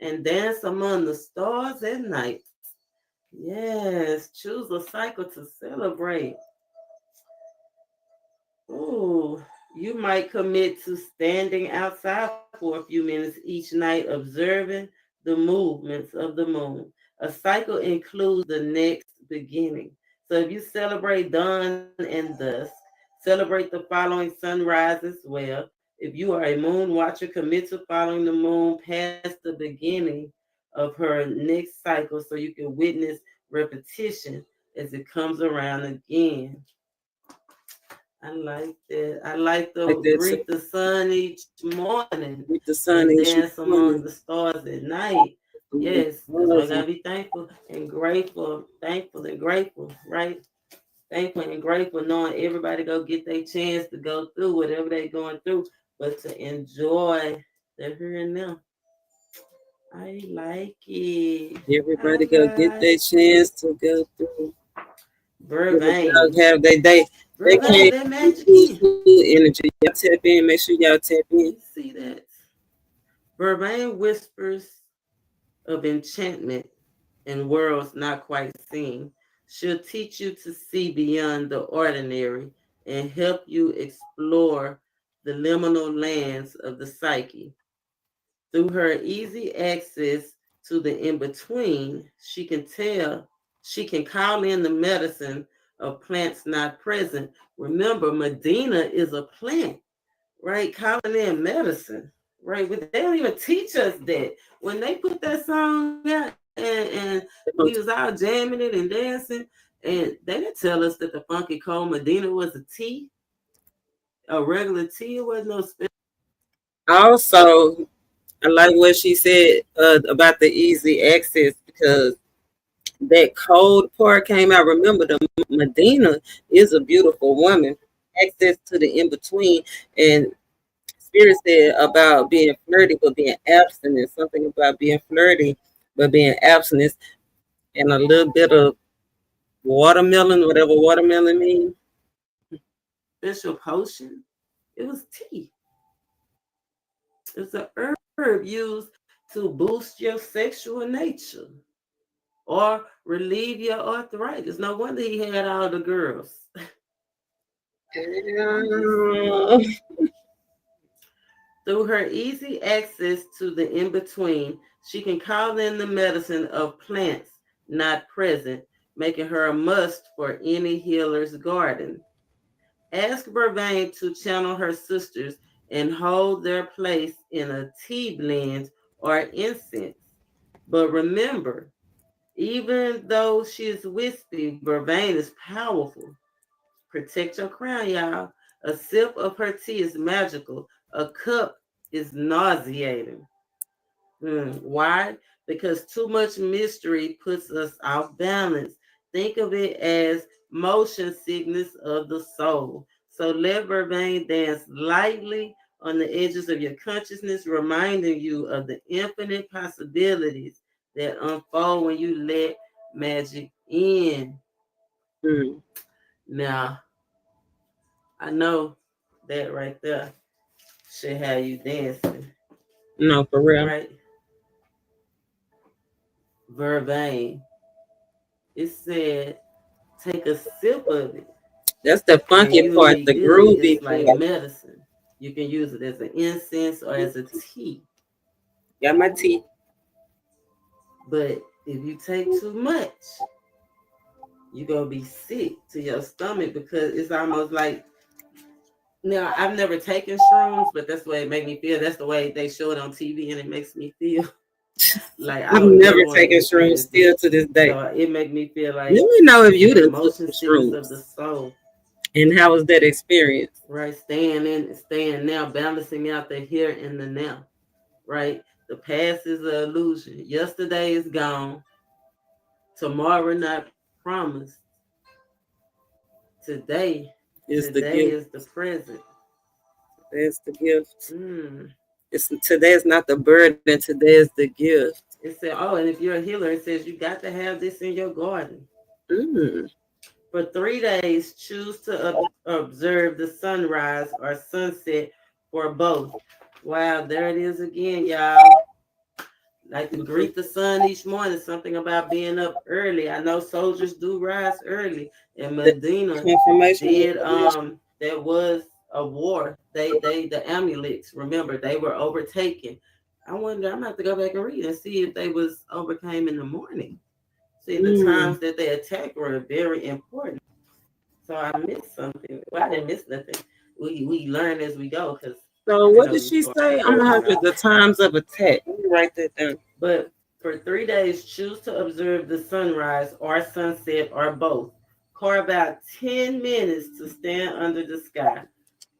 And dance among the stars at night. Yes, choose a cycle to celebrate. Ooh, you might commit to standing outside for a few minutes each night, observing the movements of the moon. A cycle includes the next beginning. So if you celebrate dawn and dusk, celebrate the following sunrise as well. If you are a moon watcher, commit to following the moon past the beginning of her next cycle so you can witness repetition as it comes around again. I like that. I like Like to that. So greet the sun each morning with the and sun each dance among morning. the stars at night. Mhm. Yes, that's why I gotta be thankful and grateful, right? Thankful and grateful, knowing everybody go get their chance to go through whatever they going through, but to enjoy the here and now. I like it. I Everybody go get their like chance it. to go through. Vervain. Have they Vervain, came that in magic in. peaceful energy. Y'all tap in, make sure y'all tap in. You see that? Vervain whispers of enchantment in worlds not quite seen. She'll teach you to see beyond the ordinary and help you explore the liminal lands of the psyche. Through her easy access to the in between, she can call in the medicine of plants not present. Remember, Medina is a plant, right? Calling in medicine, right? But they don't even teach us that. When they put that song out and we was out jamming it and dancing, and they didn't tell us that the funky cold Medina was a tea, a regular tea. It wasn't no special. Also, I like what she said about the easy access because that cold part came out. Remember, the Medina is a beautiful woman. Access to the in between, and Spirit said about being flirty but being absent, and something about being flirty but being absent, and a little bit of watermelon, whatever watermelon means. Special potion. It was tea. It's a herb used to boost your sexual nature or relieve your arthritis. No wonder he had all the girls. I'm just saying. Yeah. Through her easy access to the in between, she can call in the medicine of plants not present, making her a must for any healer's garden. Ask Vervain to channel her sisters and hold their place in a tea blend or incense. But remember, even though she's wispy, Vervain is powerful. Protect your crown, y'all. A sip of her tea is magical. A cup is nauseating. Why? Because too much mystery puts us off balance. Think of it as motion sickness of the soul. So let Vervain dance lightly on the edges of your consciousness, reminding you of the infinite possibilities that unfold when you let magic in. Mm. Now, I know that right there should have you dancing, No, for real. right? Vervain. It said, take a sip of it That's the and funky you'll part, be the good. groovy It's like part. medicine. You can use it as an incense or as a tea. Got my teeth. But if you take too much, you're going to be sick to your stomach because it's almost like, now I've never taken shrooms, but that's the way it made me feel. That's the way they show it on TV and it makes me feel like I I've would never never want to taken shrooms experience still that. to this day. So it make me feel Let like me know if you the done took motion some sickness of the shrooms. soul. And how was that experience? Right? Staying now, balancing out the here and the now. Right? The past is an illusion. Yesterday is gone. Tomorrow not promised. Today, Is the today gift. is the present. That's the gift. Mm. It's today's not the burden, today's the gift. It said, oh, and if you're a healer, it says you got to have this in your garden. Mm. For 3 days, choose to observe the sunrise or sunset for both. Wow, there it is again, y'all. Like to greet the sun each morning, something about being up early. I know soldiers do rise early. And The Medina confirmation. did there was a war. The amulets, remember, they were overtaken. I wonder, I'm gonna have to go back and read and see if they was overcame in the morning. See, the times that they attacked were very important. So I missed something. Well, I didn't miss nothing. We learn as we go, because So what did she say? I'm gonna have to the times of attack. Let me write that down. But for 3 days, choose to observe the sunrise or sunset or both. Carve out 10 minutes to stand under the sky,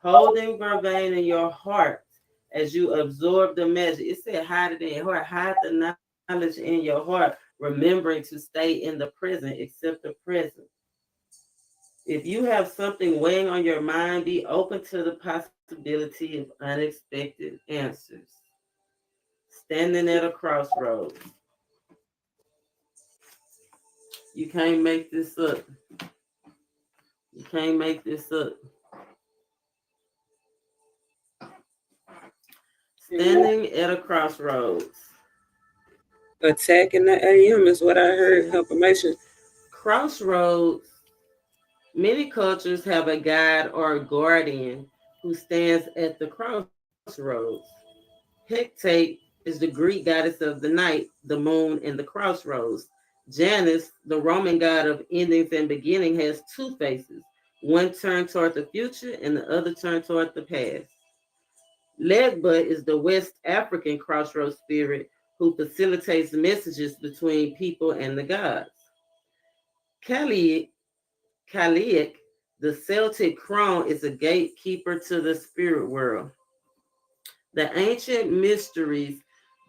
holding vervain in your heart as you absorb the message. It said hide it in your heart, hide the knowledge in your heart, remembering to stay in the present, accept the present. If you have something weighing on your mind, be open to the possibility of unexpected answers. Standing at a crossroads. You can't make this up. You can't make this up. Standing at a crossroads. Attacking the AM is what I heard. Confirmation. Crossroads. Many cultures have a guide or a guardian who stands at the crossroads. Hecate is the Greek goddess of the night, the moon, and the crossroads. Janus, the Roman god of endings and beginning, has two faces, one turned toward the future and the other turned toward the past. Legba is the West African crossroads spirit who facilitates messages between people and the gods. Kaliak, the Celtic crone, is a gatekeeper to the spirit world. The ancient mysteries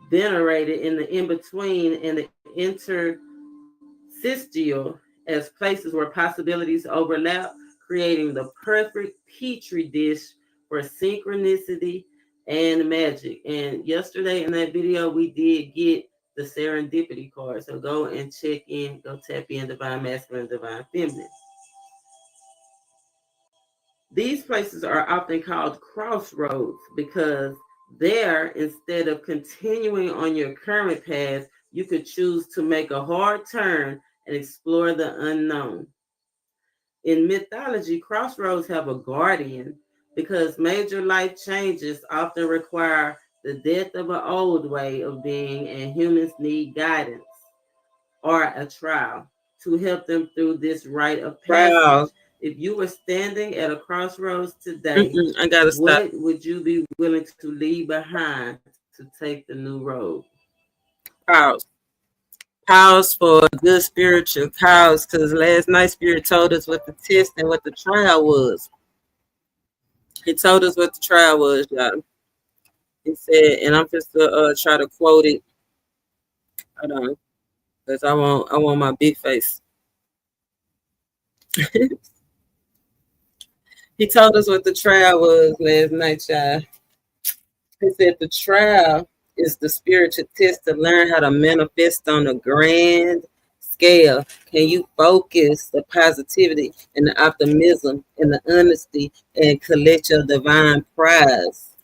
venerated in the in-between and the interstitial as places where possibilities overlap, creating the perfect petri dish for synchronicity and magic. And yesterday in that video, we did get the serendipity card. So go and check in, go tap in divine masculine, divine feminine. These places are often called crossroads because there, instead of continuing on your current path, you could choose to make a hard turn and explore the unknown. In mythology, crossroads have a guardian because major life changes often require the death of an old way of being, and humans need guidance or a trial to help them through this rite of passage. Wow. If you were standing at a crossroads today, I gotta what stop. would you be willing to leave behind to take the new road? Pause. Pause for a good spiritual cause, because last night Spirit told us what the test and what the trial was. He told us what the trial was, y'all. He said, and I'm just try to quote it. Hold on, because I want my big face. He told us what the trial was last night, y'all. He said the trial is the spiritual test to learn how to manifest on a grand scale. Can you focus the positivity and the optimism and the honesty and collect your divine prize?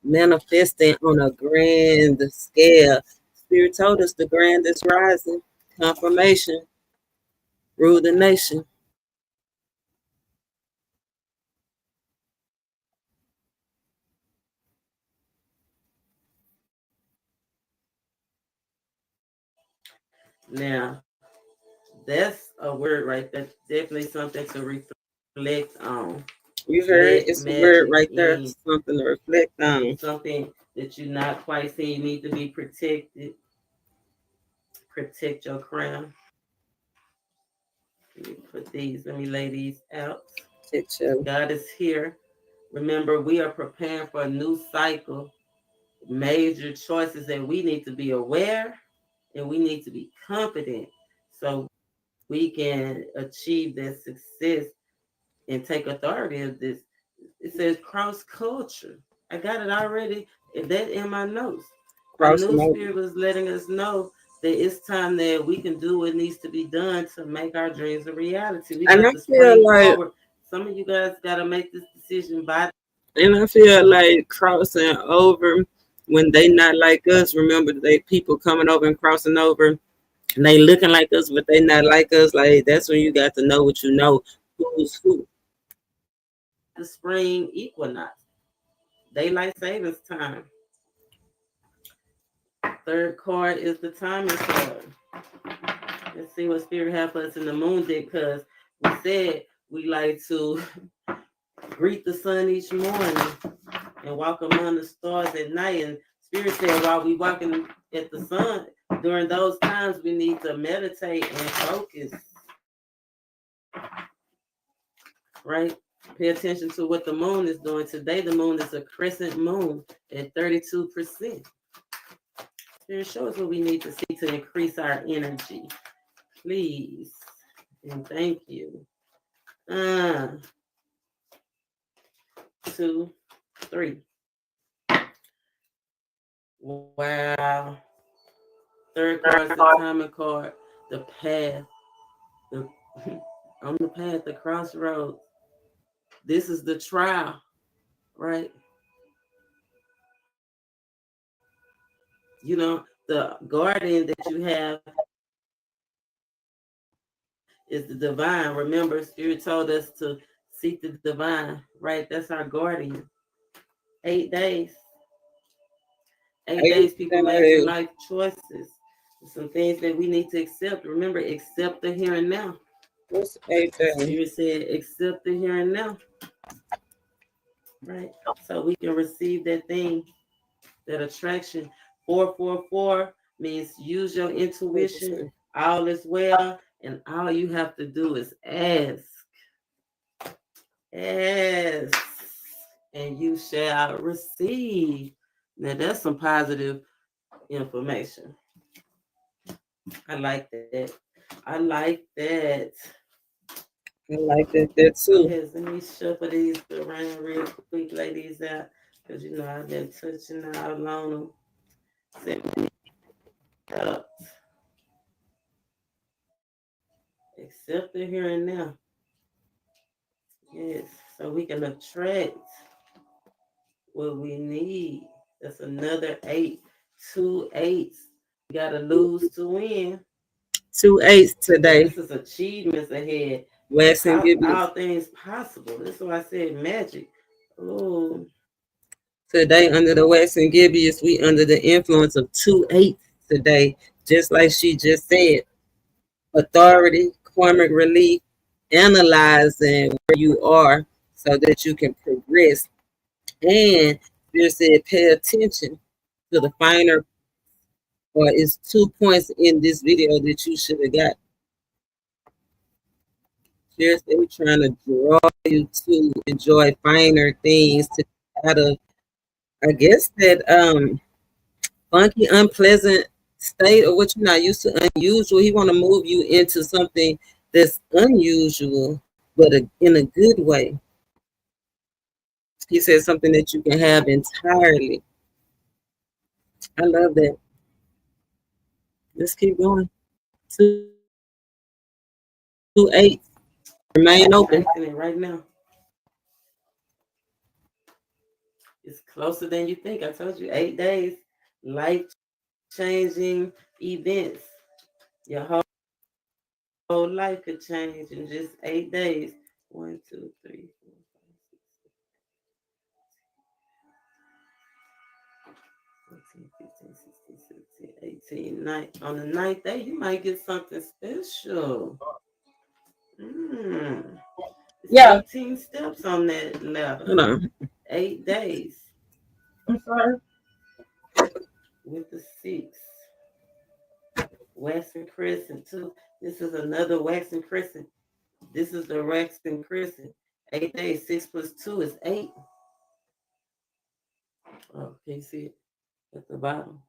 Manifesting on a grand scale. Spirit told us the grand is rising. Confirmation. Rule the nation. Now, that's a word right there. Definitely something to reflect on. You heard it's a word right there. Something to reflect on. Something that you're not quite seeing. You need to be protected. Protect your crown. Let me put these, let me lay these out. God is here. Remember, we are preparing for a new cycle. Major choices that we need to be aware and we need to be confident so we can achieve that success and take authority of this. It says cross culture. I got it already. That in my notes. Our new spirit was letting us know that it's time that we can do what needs to be done to make our dreams a reality. We got to spring forward. Some of you guys got to make this decision by. And I feel like crossing over when they not like us. Remember, they people coming over and crossing over, and they looking like us, but they not like us. Like that's when you got to know what you know. Who's who? The spring equinox, daylight savings time. Third card is the timing card. Let's see what Spirit have for us in the moon deck, because we said we like to greet the sun each morning and walk among the stars at night. And Spirit said while we walking at the sun, during those times we need to meditate and focus. Right? Pay attention to what the moon is doing. Today the moon is a crescent moon at 32%. Spirit, show us what we need to see to increase our energy. Please. And thank you. 2, 3. Wow. Third card is the timing card. The path. On the path, the crossroads. This is the trial, right? You know, the guardian that you have is the divine. Remember, Spirit told us to seek the divine, right? That's our guardian. 8 days. 8 days, people make some life choices. Some things that we need to accept. Remember, accept the here and now. What's 8 days? Spirit said, accept the here and now. Right? So we can receive that thing, that attraction. 444 means use your intuition. All is well. And all you have to do is ask. Ask. And you shall receive. Now that's some positive information. I like that. I like that. I like that too. Yes, let me shuffle these around real quick, lay these out, because you know I've been touching all on them. Set me up. Accept the here and now. Yes, so we can attract what we need. That's another 8. 2 8s. You gotta lose to win. 2 8s today. This is achievements ahead. All things possible. That's why I said magic. Oh. Today, under the Waxing Gibeus, we under the influence of 2 8 today. Just like she just said. Authority, karmic relief, analyzing where you are so that you can progress. And you said pay attention to the finer, or it's 2 points in this video that you should have got. Just they were trying to draw you to enjoy finer things, to out of, I guess, that funky, unpleasant state of what you're not used to, unusual. He want to move you into something that's unusual, but in a good way. He said something that you can have entirely. I love that. Let's keep going. 2 8. Remain open. Right now. It's closer than you think. I told you 8 days. Life-changing events. Your whole life could change in just 8 days. 1, 2, 3, 4, 5, 6, 14, 15, 16, 17, 18, 19. On the 9th day, you might get something special. Yeah. 18 steps on that ladder. Hold on. 8 days. I'm sorry. With the 6. Waxing crescent too. This is another waxing crescent. This is the waxing crescent. 8 days. 6 plus 2 is 8. Oh, can you see it at the bottom?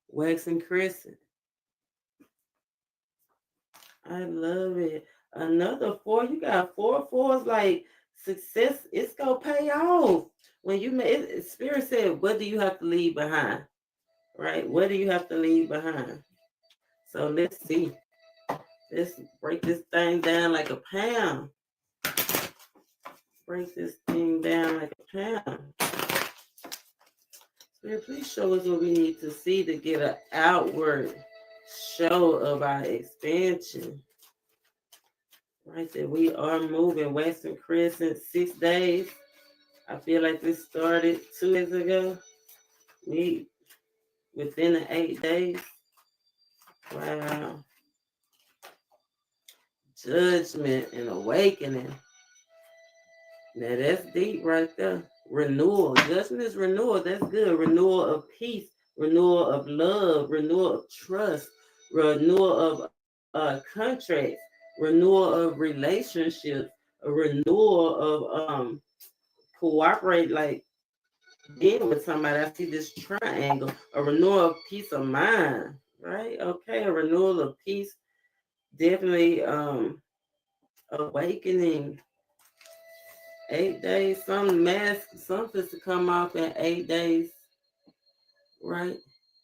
Waxing crescent. I love it. Another 4. You got 4 4s, like success. It's gonna pay off. When you make Spirit said, what do you have to leave behind? Right? What do you have to leave behind? So let's see. Let's break this thing down like a pound. Break this thing down like a pound. Spirit, please show us what we need to see to get an outward show of our expansion. Right, that we are moving. Waxing crescent, 6 days. I feel like this started 2 days ago. We within the 8 days. Wow. Judgment and awakening. Now that's deep right there. Renewal. Judgment is renewal. That's good. Renewal of peace, renewal of love, renewal of trust, renewal of contracts, renewal of relationships, a renewal of cooperate, like being with somebody. I see this triangle, a renewal of peace of mind, right? Okay, a renewal of peace, definitely awakening. 8 days, some mask, something's to come off in 8 days, right?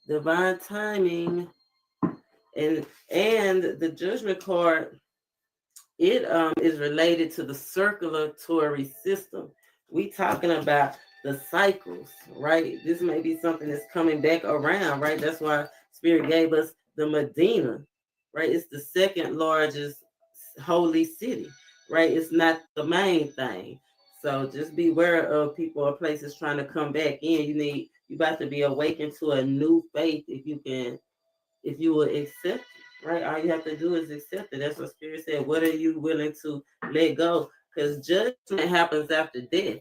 Divine timing, and the judgment card, it is related to the circulatory system. We talking about the cycles, right? This may be something that's coming back around, right? That's why Spirit gave us the Medina, right? It's the second largest holy city, right? It's not the main thing. So just beware of people or places trying to come back in. You about to be awakened to a new faith if you will accept it, right? All you have to do is accept it. That's what Spirit said. What are you willing to let go? Because judgment happens after death.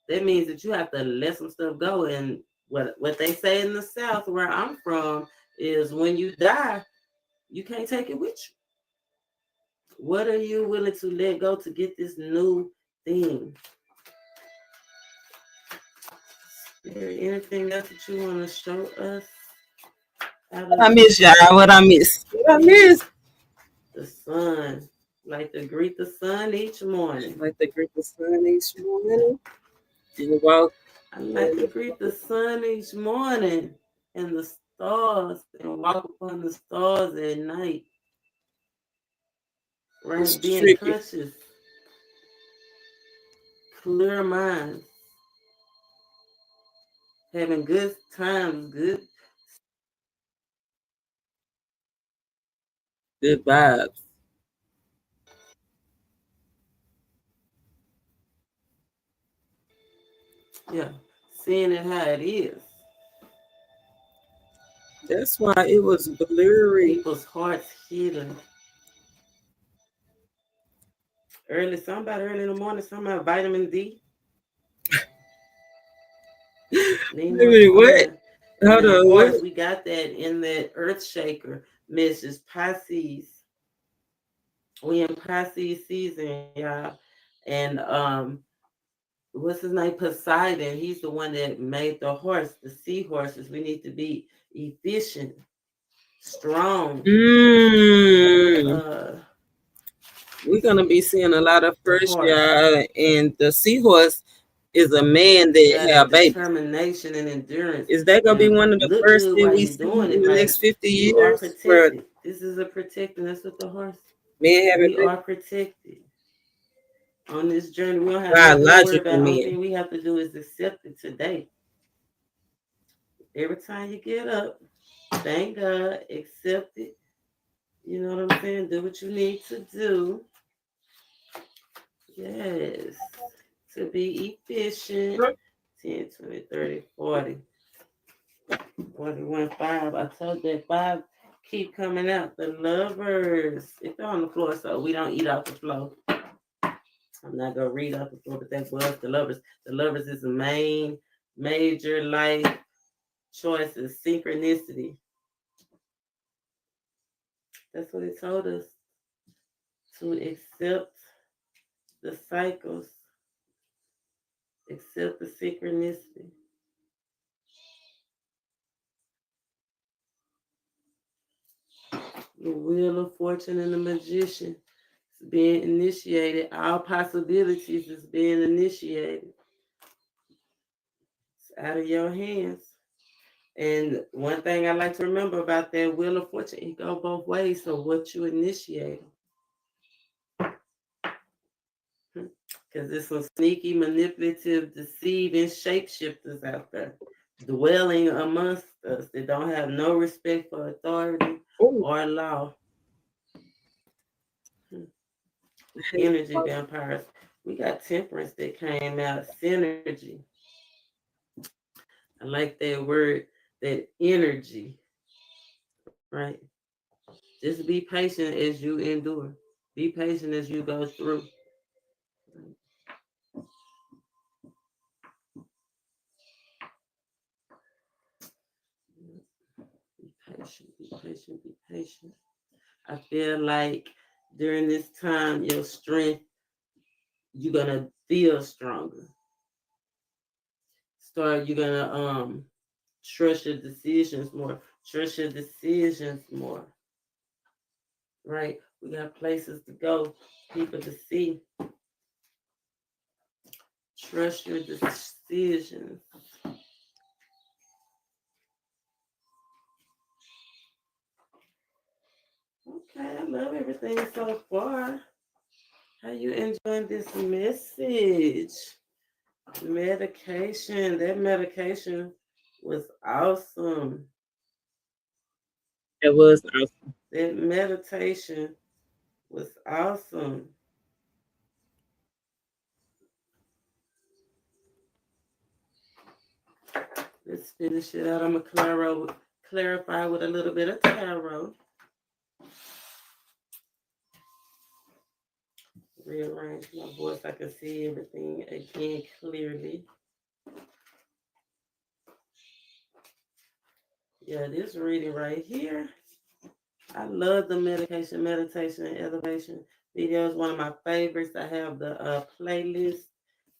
That means that you have to let some stuff go. And what they say in the South, where I'm from, is when you die, you can't take it with you. What are you willing to let go to get this new thing? Is there anything else that you want to show us? I miss y'all. What I miss? What I miss? The sun. Like to greet the sun each morning. Like to greet the sun each morning and walk. I like to greet the sun each morning and the stars and walk upon the stars at night. Right? It's Being tricky. conscious. Clear minds. Having good times, good vibes. Yeah, seeing it how it is. That's why it was blurry. People's hearts healing. Somebody early in the morning, somebody vitamin D. What? And of course, we got that in that Earth Shaker, Mrs. Pisces. We in Pisces season, y'all. And what's his name? Poseidon. He's the one that made the seahorses. We need to be efficient, strong. We're gonna be seeing a lot of first, y'all, and the seahorse is a man that have babies. Determination and endurance. Is that gonna be one of the first that we see in the next 50 years? You are protected. This is a protecting. That's what the horse. Men having we are protected on this journey. We don't have nothing to worry about. The only thing we have to do is accept it today. Every time you get up, thank God, accept it. You know what I'm saying? Do what you need to do. Yes. To be efficient. 10, 20, 30, 40. 41, 5. I told that 5 keep coming out. The lovers. If they're on the floor, so we don't eat off the floor. I'm not going to read off the floor, but that was the lovers. The lovers is the major life choices, synchronicity. That's what it told us. To accept the cycles, accept the synchronicity. The wheel of fortune and the magician is being initiated. All possibilities is being initiated. It's out of your hands. And one thing I like to remember about that wheel of fortune, it go both ways. So what you initiate. Because there's some sneaky, manipulative, deceiving shapeshifters out there dwelling amongst us that don't have no respect for authority or law. Energy vampires. We got temperance that came out. Synergy. I like that word that energy, right? Just be patient as you endure. Be patient as you go through. Be patient, be patient, be patient. I feel like during this time, your strength, you're gonna feel stronger. You're gonna trust your decisions more. Trust your decisions more. Right? We got places to go, people to see. Trust your decisions. Okay, I love everything so far. How you enjoying this message? Medication. That medication was awesome. It was awesome. That meditation was awesome. Let's finish it out. I'm gonna clarify with a little bit of tarot. Rearrange my voice. I can see everything again clearly. Yeah, this reading right here. I love the meditation, and elevation videos. One of my favorites. I have the playlist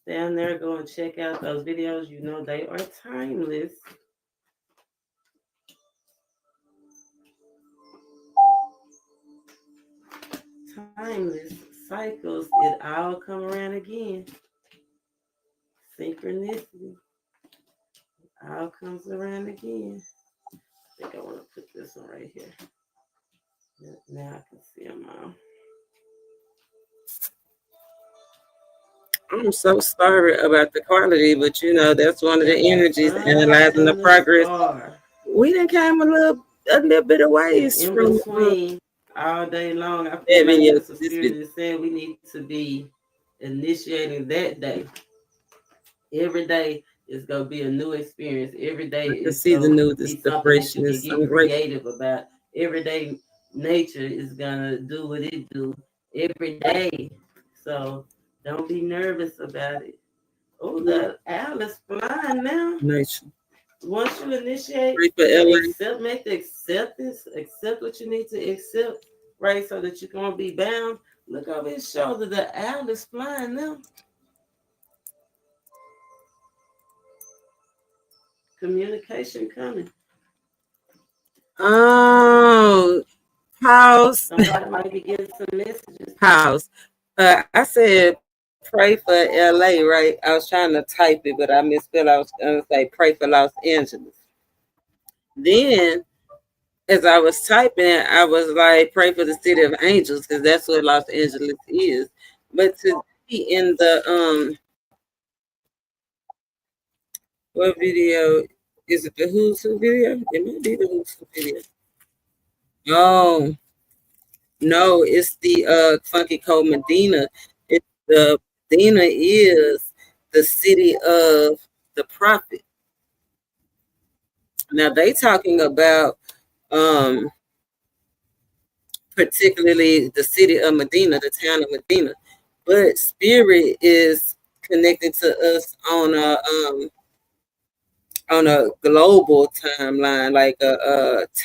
down there. Go and check out those videos. You know they are timeless. Timeless cycles. It all come around again. Synchronicity. All comes around again. I think I want to put this one right here. Now I can see them all. I'm so sorry about the quality, but you know that's one of the energies analyzing the progress. We done came a little bit of ways in from between all day long. I feel like yes, the spirit is saying we need to be initiating that day. Every day is gonna be a new experience. Every day is gonna be something that you can get creative about. Every day nature is gonna do what it do every day. So don't be nervous about it. Oh, the owl is flying now. nature. Once you initiate, make the acceptance, accept what you need to accept, right? So that you won't be bound. Look over his shoulder. The owl is flying now. Communication coming. Oh, pause. Somebody might be getting some messages. Pause. I said pray for LA, right? I was trying to type it, but I misspelled. I was going to say pray for Los Angeles. Then, as I was typing it, I was like, pray for the city of angels, because that's what Los Angeles is. But to be in the what video? Is it the Who's Who video? It might be the Who's Who video. Oh, no, it's the Funky Cold Medina. It's the Medina is the city of the prophet. Now they talking about particularly the city of Medina, the town of Medina, but spirit is connected to us on a global timeline, like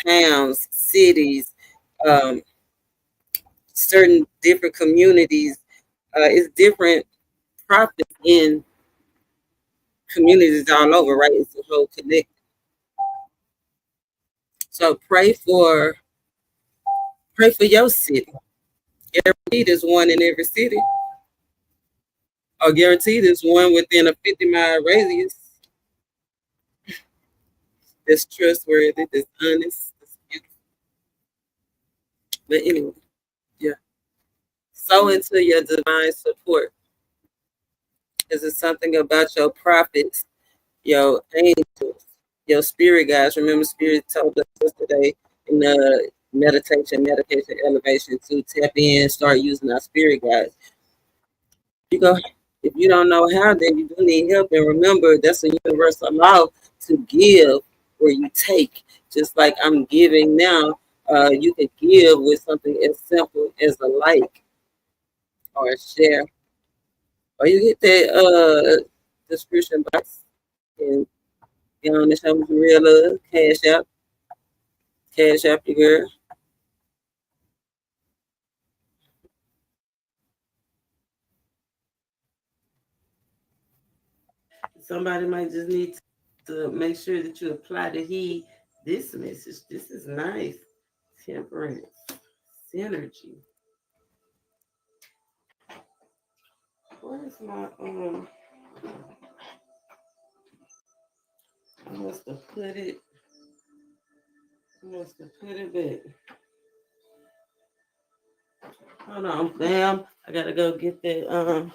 towns, cities, certain different communities. It's different prophets in communities all over, right? It's a whole connect. So pray for your city. Guaranteed there's one in every city. Or guaranteed there's one within a 50-mile radius that's trustworthy, that's honest, that's beautiful. But anyway, yeah. So into your divine support. Is it something about your prophets, your angels, your spirit guides? Remember, spirit told us yesterday in the meditation, elevation to tap in, start using our spirit guides. You go. If you don't know how, then you do need help. And remember, that's a universal law to give where you take, just like I'm giving now. You can give with something as simple as a like or a share, or you hit that description box and get on the show me some real love. Cash App your girl. Somebody might just need to make sure that you apply to heed this message. This is nice. Temperance, synergy. Where's my I must have put it. I must have put it back. Hold on, fam. I gotta go get that.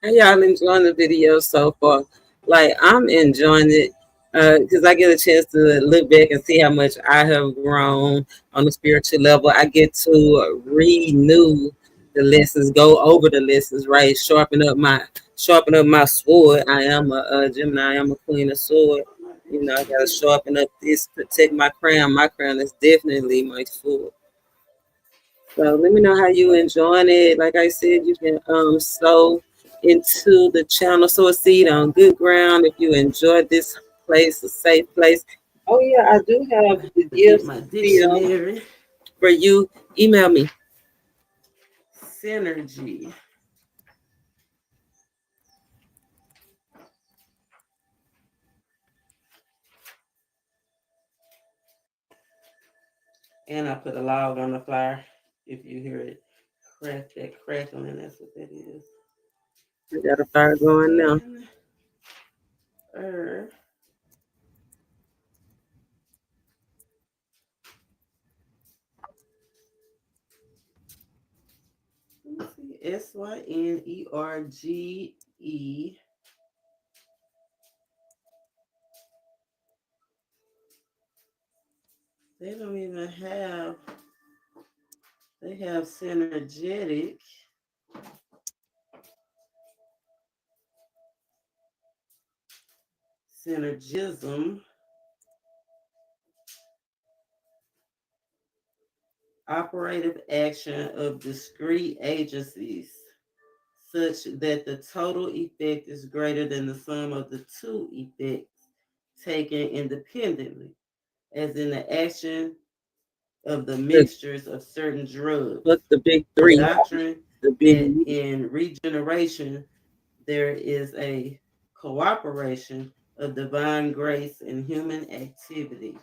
How y'all enjoying the video so far? Like, I'm enjoying it because I get a chance to look back and see how much I have grown on the spiritual level. I get to renew the lessons, go over the lessons, right? Sharpen up my sword. I am a Gemini. I am a queen of sword. You know, I gotta sharpen up this, protect my crown. My crown is definitely my sword. So let me know how you enjoying it. Like I said, you can sow into the channel, sow a seed on good ground if you enjoyed this place, a safe place. Oh yeah, I do have the Get gifts my still dictionary. for you. Email me. Synergy. And I put a log on the flyer. If you hear it crack, that crackling, that's what that is. We got a fire going now. Let me see. Synerge. They don't even have. They have synergetic. Synergism. Operative action of discrete agencies such that the total effect is greater than the sum of the two effects taken independently, as in the action of the mixtures of certain drugs. Look, the big The three. doctrine The big that in regeneration there is a cooperation of divine grace and human activity.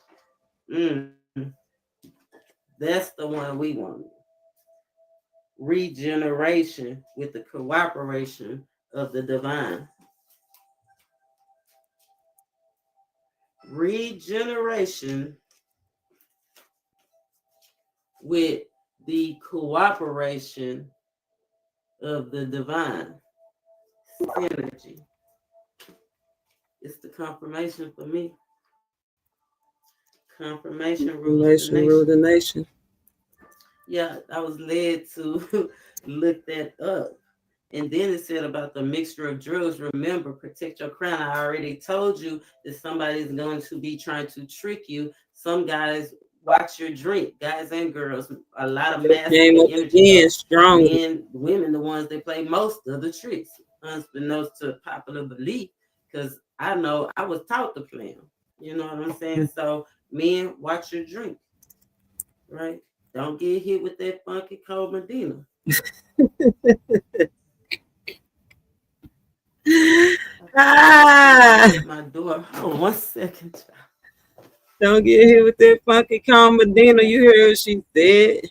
That's the one we want. Regeneration with the cooperation of the divine. Regeneration with the cooperation of the divine. Synergy. It's the confirmation for me. Confirmation rules the nation. Yeah, I was led to look that up. And then it said about the mixture of drugs. Remember, protect your crown. I already told you that somebody's going to be trying to trick you. Some guys watch your drink, guys and girls. A lot of masculine energy. Strong. Men, women, the ones that play most of the tricks, unbeknownst to popular belief. Because I know I was taught to play them. You know what I'm saying? So men, watch your drink. Right? Don't get hit with that funky cold Medina. My door. Hold on 1 second. Don't get hit with that funky cold Medina. You heard what she said.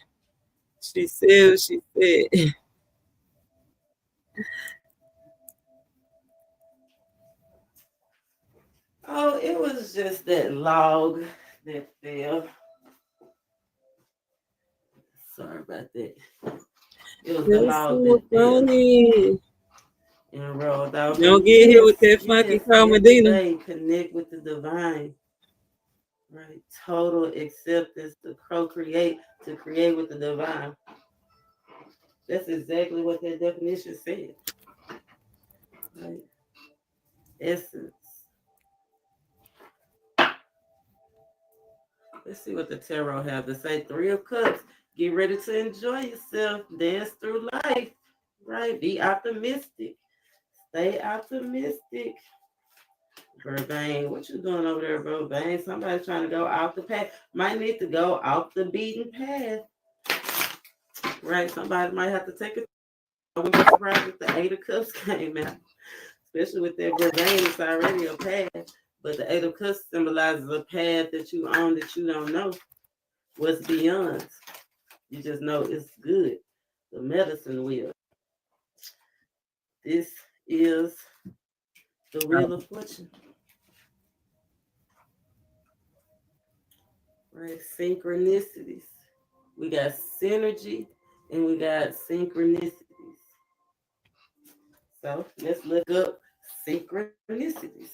She said what she said. Oh, it was just that log that fell. Sorry about that. It was the log that fell and rolled out. Don't get hit with that funky cold Medina. Connect with the divine. right? Total acceptance to procreate, to create with the divine. That's exactly what that definition said, right? Essence. Let's see what the tarot have to say. Three of Cups. Get ready to enjoy yourself. Dance through life, right? Be optimistic. Stay optimistic. Vervain, what you doing over there, Vervain? Somebody trying to go off the path. Might need to go off the beaten path, right? Somebody might have to take a. I wouldn't be surprised if the Eight of Cups came out, especially with that Vervain. It's already a path, but the Eight of Cups symbolizes a path that you own that you don't know what's beyond. You just know it's good. The medicine wheel. This is the wheel of fortune. Right? Synchronicities. We got synergy and we got synchronicities. So let's look up synchronicities.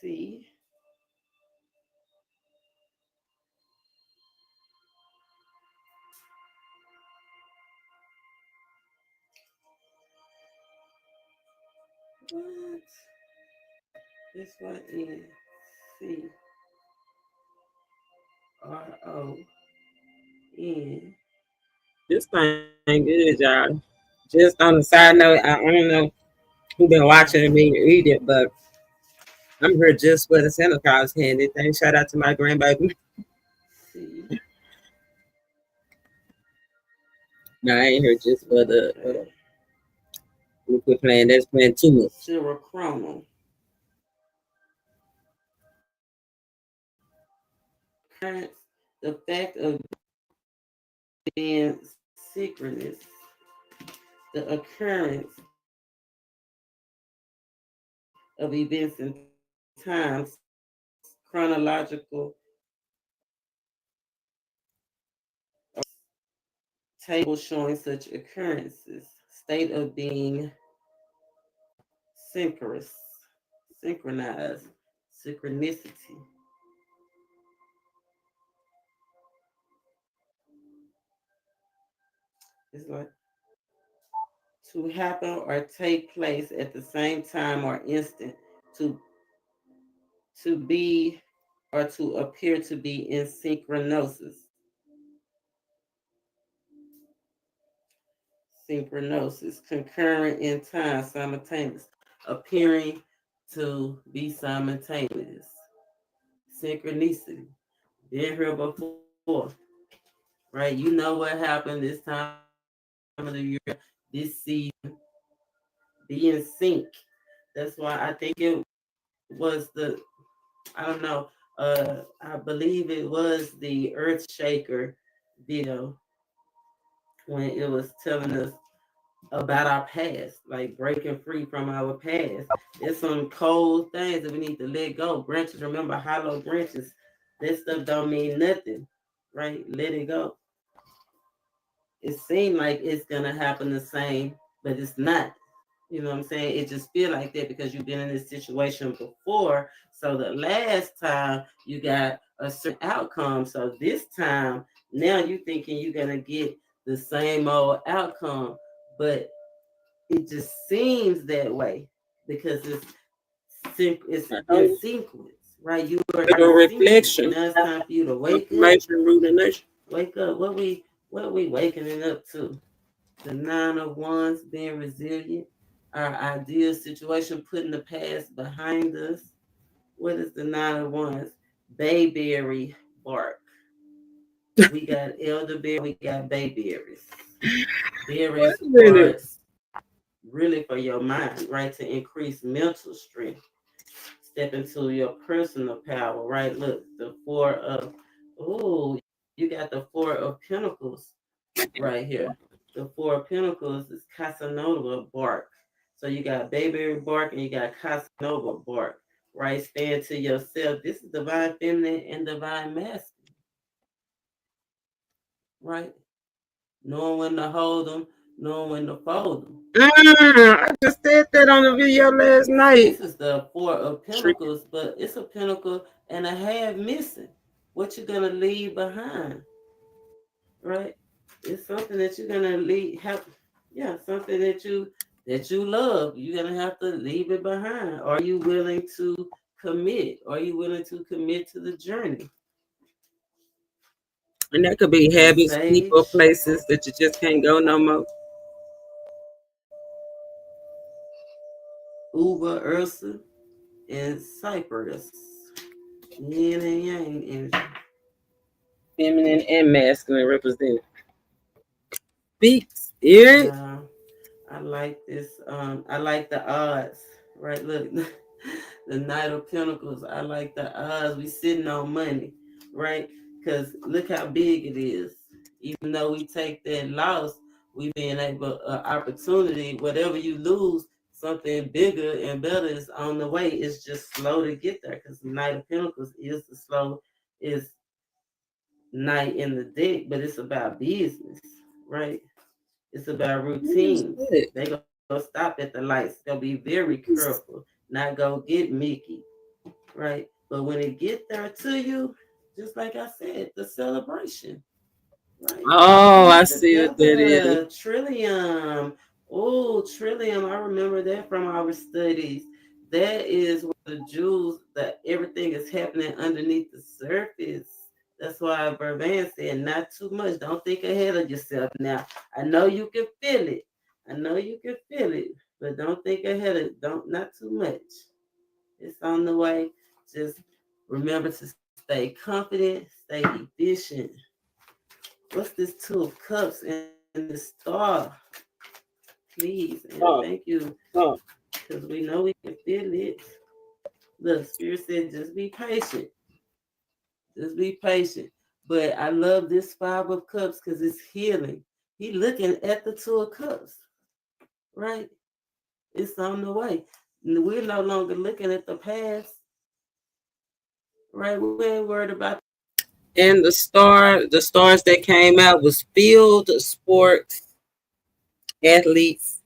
SYNCHRONI. What? This one is CRON. This thing good, y'all. Just on the side note, I don't know who been watching me read it, but I'm here just for the Santa Claus candy thing. Shout out to my grandbaby. C. No, I ain't here just for the. Okay. We quit playing. That's playing too much. Ceremonial. Occurrence, the fact of being synchronous, the occurrence of events and times, chronological table showing such occurrences, state of being synchronous, synchronized, synchronicity. It's like to happen or take place at the same time or instant, to be or to appear to be in synchronosis. Synchronosis, concurrent in time, simultaneous, appearing to be simultaneous. Synchronicity, been here before, right? You know what happened this time of the year, this season, be in sync. That's why I think it was I don't know, I believe it was the Earth Shaker video when it was telling us about our past, like breaking free from our past. There's some cold things that we need to let go. Branches, remember hollow branches. That stuff don't mean nothing, right? Let it go. It seemed like it's gonna happen the same, but it's not. You know what I'm saying? It just feel like that because you've been in this situation before. So the last time you got a certain outcome. So this time, now you thinking you're gonna get the same old outcome, but it just seems that way because it's in sequence, right? You are A in sequence. reflection, Now it's time for you to wake up. information, rumination. Wake up. What we waking up to? The Nine of Wands, being resilient. Our ideal situation, putting the past behind us. What is the Nine of Wands? Bayberry bark. We got elderberry, we got bayberries. Berries, Wait a minute. barks, really for your mind, right? To increase mental strength. step into your personal power, right? Look, the four of, oh, you got the four of pentacles right here. The four of pentacles is Casanova bark. So you got baby bark and you got Casanova bark, right? Stand to yourself. This is divine feminine and divine masculine, right? Knowing when to hold them, knowing when to fold them. I just said that on the video last night. This is the four of pentacles, but it's a pentacle and a half missing. What you gonna leave behind, right? It's something that you're gonna leave. Something that you love. You're gonna have to leave it behind. Are you willing to commit? Are you willing to commit to the journey? And that could be The habits, people, sage, places that you just can't go no more. Uber, Ursa, and Cypress. Yin and yang energy. Feminine and masculine represented. Speak, spirit. Yeah, I like this. I like the odds. Right, look, the Knight of Pentacles. I like the odds. We sitting on money, right? Because look how big it is. Even though we take that loss, we being able opportunity. Whatever you lose, something bigger and better is on the way. It's just slow to get there because the Knight of Pentacles is the slow is night in the deck, but it's about business, right? It's about routines. They gonna stop at the lights. They'll be very careful, not go get Mickey, right? But when it get there to you, just like I said, the celebration, right? Oh, I see what that is. Trillium. Oh, Trillium. I remember that from our studies. That is where the jewels, that everything is happening underneath the surface. That's why Burvan said, not too much. Don't think ahead of yourself now. I know you can feel it. I know you can feel it, but don't think ahead of it. Don't, not too much. It's on the way. Just remember to stay confident, stay efficient. What's this Two of Cups and the star? Please and thank you. Because we know we can feel it. Look, Spirit said just be patient. Just be patient. But I love this Five of Cups because it's healing. He looking at the Two of Cups, right? It's on the way. We're no longer looking at the past, right? We ain't worried about. And the stars that came out was field sports athletes,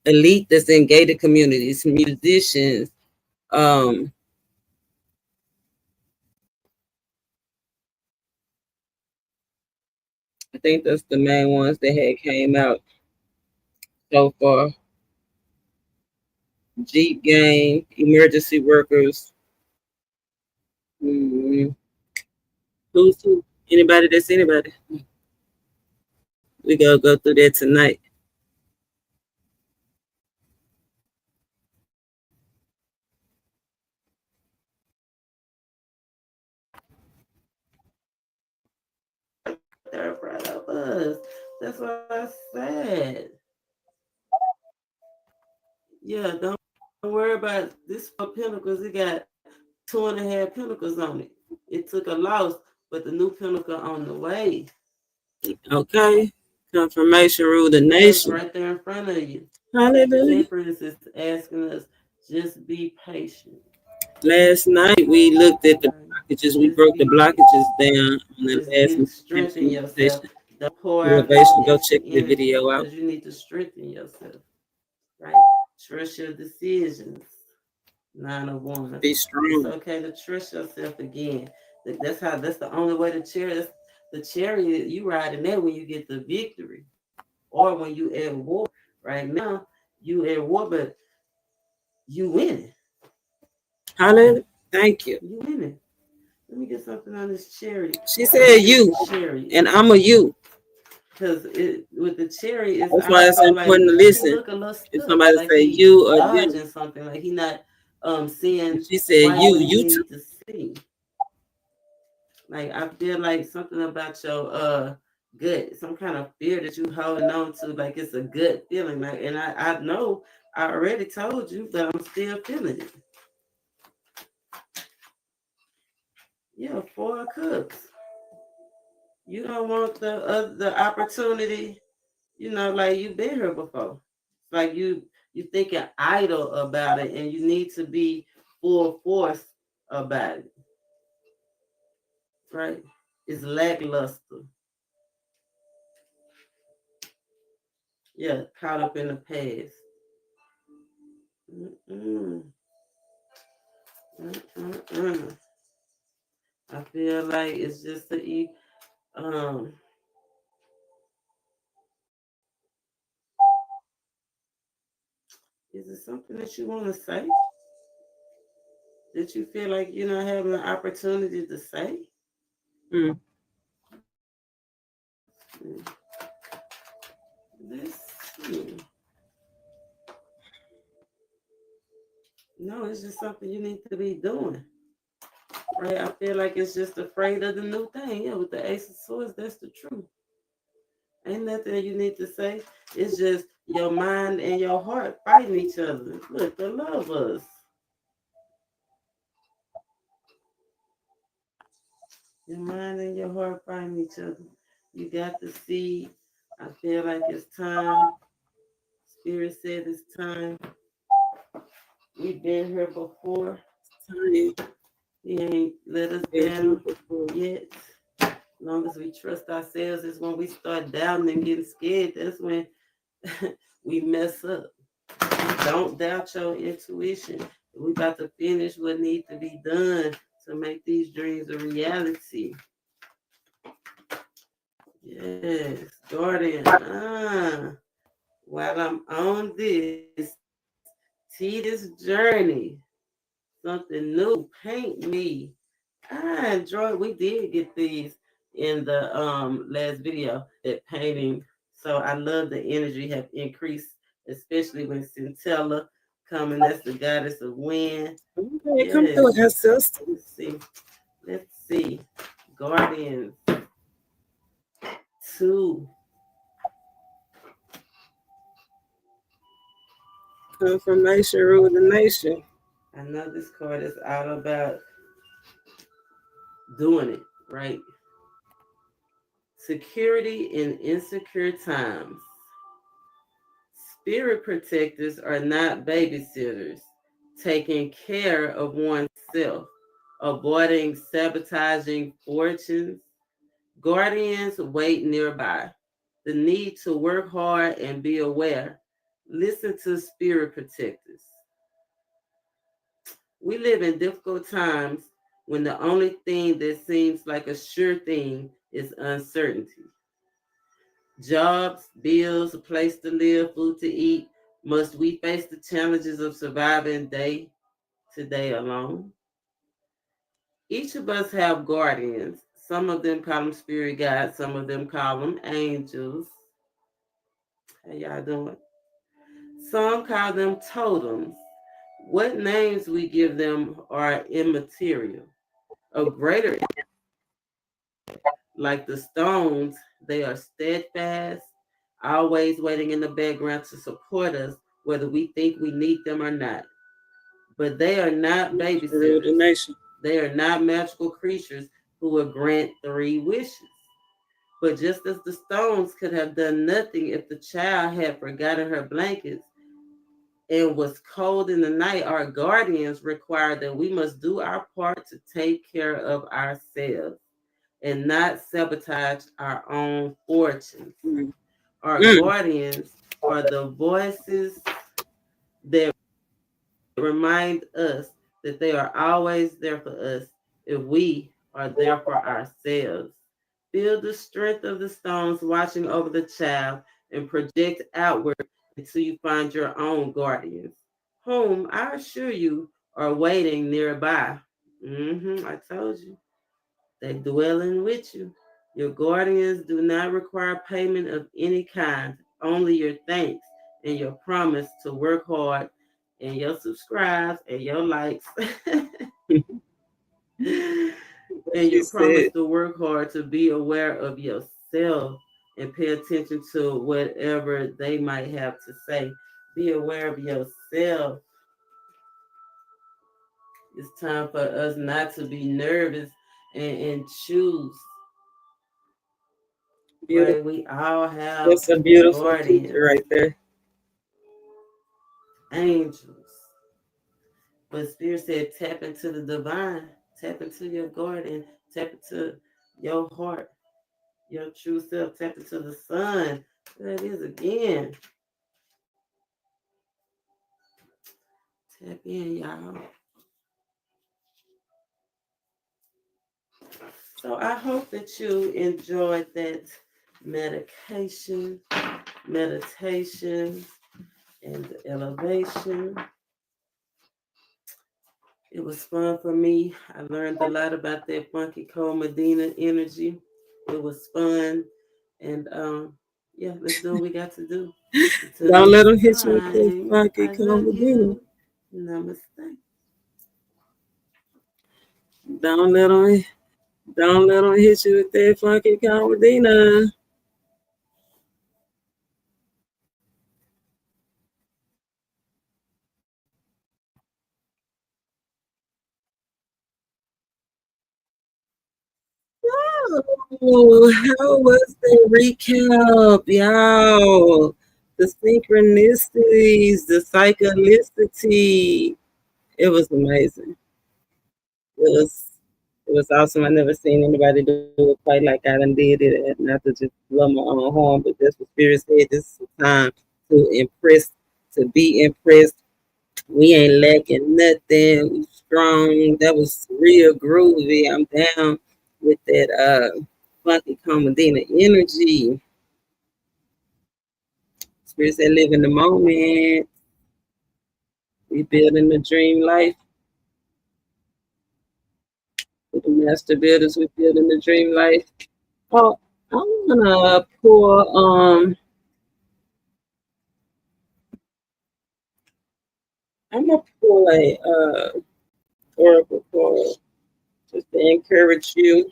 elite that's in gated communities, musicians. I think that's the main ones that had came out so far. Jeep gang, emergency workers. Mm-hmm. Who's who? Anybody that's anybody. We gotta go through that tonight. They're right of us. That's what I said. Yeah, don't worry about this for Pentacles. It got 2.5 Pentacles on it. It took a loss, but the new Pentacle on the way. Okay. Confirmation rule the nation. Right there in front of you. Hallelujah. Empress is asking us, just be patient. Last night we looked at the blockages. We broke the blockages down on the last strengthen yourself. Don't pour motivation. Go check the video out. Because you need to strengthen yourself. Right? Trust your decisions. 9 of Wands. Be strong. It's okay to trust yourself again. That's the only way to chariot. The chariot, you riding that when you get the victory. Or when you at war. Right now, you at war, but you winning. Hallelujah. Thank you. You winning. Let me get something on this chariot. She said you. Chariot. And I'm a you. Because with the cherry, it's that's why it's important to listen. If somebody like say you or dodging something, like he not seeing. She said you need to see. Like I feel like something about your gut, some kind of fear that you holding on to, like it's a gut feeling. Like, and I know I already told you, but I'm still feeling it. Yeah, 4 cups. You don't want the opportunity, like you've been here before. Like you thinking idle about it, and you need to be full force about it, right? It's lackluster. Yeah, caught up in the past. Mm-mm. Mm-mm. I feel like it's just um. Is it something that you want to say that you feel like you're not having an opportunity to say? Mm. Let's see. No, it's just something you need to be doing. Right? I feel like it's just afraid of the new thing. Yeah, with the Ace of Swords, that's the truth. Ain't nothing you need to say. It's just your mind and your heart fighting each other. Look, the lovers. Your mind and your heart fighting each other. You got to see. I feel like it's time. Spirit said it's time. We've been here before. Time. He ain't let us down yet. As long as we trust ourselves, is when we start doubting and getting scared. That's when we mess up. Don't doubt your intuition. We about to finish what needs to be done to make these dreams a reality. Yes, Guardian. While I'm on this tedious journey, something new, paint me. I enjoy. We did get these in the last video, that painting. So I love the energy have increased, especially when Centella coming. That's the goddess of wind. Okay, come Yes. through, her sister. Let's see. Let's see. Guardians 2. Confirmation rule the nation. I know this card is all about doing it right. Security in insecure times. Spirit protectors are not babysitters, taking care of oneself, avoiding sabotaging fortunes. Guardians wait nearby. The need to work hard and be aware. Listen to spirit protectors. We live in difficult times when the only thing that seems like a sure thing is uncertainty. Jobs, bills, a place to live, food to eat. Must we face the challenges of surviving day to day alone? Each of us have guardians. Some of them call them spirit guides, some of them call them angels. How y'all doing? Some call them totems. What names we give them are immaterial. Of greater, like the stones, they are steadfast, always waiting in the background to support us, whether we think we need them or not. But they are not babysitters. They are not magical creatures who will grant 3 wishes. But just as the stones could have done nothing if the child had forgotten her blankets and was cold in the night, our guardians require that we must do our part to take care of ourselves and not sabotage our own fortunes. Our guardians are the voices that remind us that they are always there for us if we are there for ourselves. Feel the strength of the stones watching over the child and project outward until you find your own guardians, whom I assure you are waiting nearby. I told you. They dwelling with you. Your guardians do not require payment of any kind, only your thanks and your promise to work hard and your subscribes and your likes. And your promise to work hard, to be aware of yourself and pay attention to whatever they might have to say. Be aware of yourself. It's time for us not to be nervous and choose. Beautiful. Right? We all have That's a beautiful guardians, picture right there. angels. But Spirit said, tap into the divine, tap into your guardian, tap into your heart, your true self, tap into the sun. There it is again. Tap in, y'all. So I hope that you enjoyed that meditation, and elevation. It was fun for me. I learned a lot about that funky cold Medina energy. It was fun. And yeah, let's do what we got to do. Until Don't let next them hit you with this time, funky I love comedy. you. Namaste. Don't let them, don't let them hit you with that funky comedy. Oh, how was the recap, y'all? The synchronicities, the cyclicity. It was amazing. It was it was awesome. I never seen anybody do it quite like I done did it. And not to just blow my own horn, but that's what Spirit said. This is the time to impress, to be impressed. We ain't lacking nothing. We strong. That was real groovy. I'm down with that funky comedina energy. Spirit said live in the moment. We building the dream life. With the master builders, we building the dream life. Oh, I'm gonna pull I'm gonna pull a oracle card just to encourage you.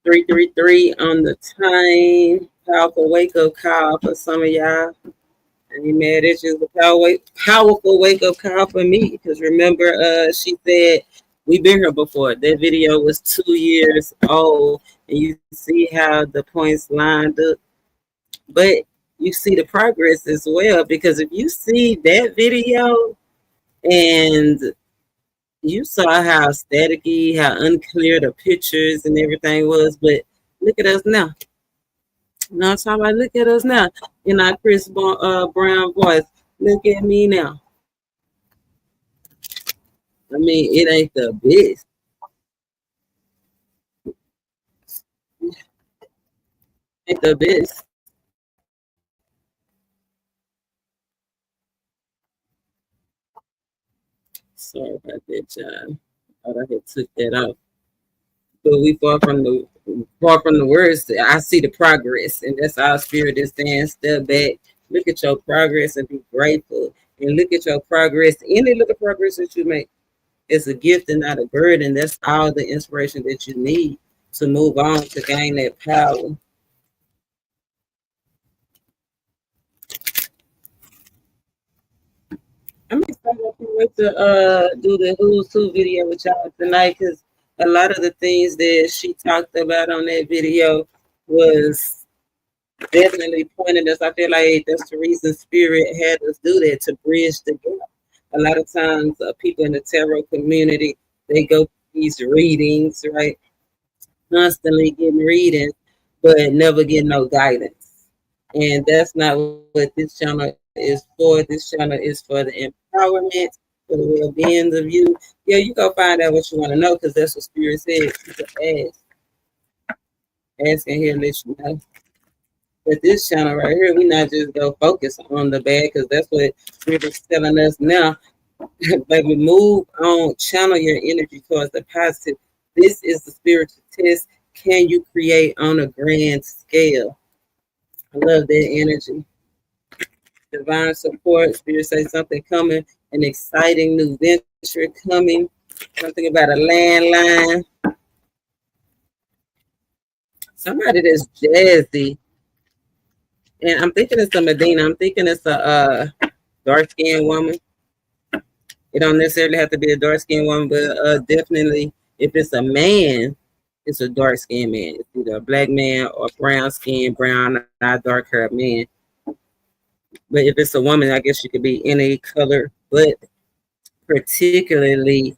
333 on the time. Powerful wake up call for some of y'all. Amen. It's just a powerful wake up call for me. Because remember, she said we've been here before. That video was 2 years old, and you see how the points lined up. But you see the progress as well. Because if you see that video and you saw how staticky, how unclear the pictures and everything was, but look at us now. Now I'm talking about look at us now in our Brown voice. Look at me now. I mean, it ain't the best. Ain't the best. Sorry about that, child. I thought I had took that off. But we far from the words. I see the progress, and that's our spirit is saying step back, look at your progress and be grateful. And look at your progress. Any little progress that you make is a gift and not a burden. That's all the inspiration that you need to move on to gain that power. I'm excited. I can't wait to do the Who's Who video with y'all tonight because a lot of the things that she talked about on that video was definitely pointing us. I feel like that's the reason Spirit had us do that to bridge the gap. A lot of times, people in the tarot community they go these readings, right? Constantly getting readings, but never get no guidance. And that's not what this channel is for. This channel is for the empowerment, for the well-being of you. Yeah, you go find out what you want to know because that's what Spirit said. You ask and he'll let you know. But this channel right here, we not just go focus on the bad because that's what Spirit is telling us now. Baby, move on, channel your energy towards the positive. This is the spiritual test. Can you create on a grand scale? I love that energy. Divine support. Spirit say something coming, an exciting new venture coming. Something about a landline. Somebody that's jazzy. And I'm thinking it's a Medina. I'm thinking it's a dark skinned woman. It don't necessarily have to be a dark skinned woman, but definitely if it's a man, it's a dark skinned man. It's either a black man or brown skin, brown eye, dark haired man. But if it's a woman, I guess she could be any color, but particularly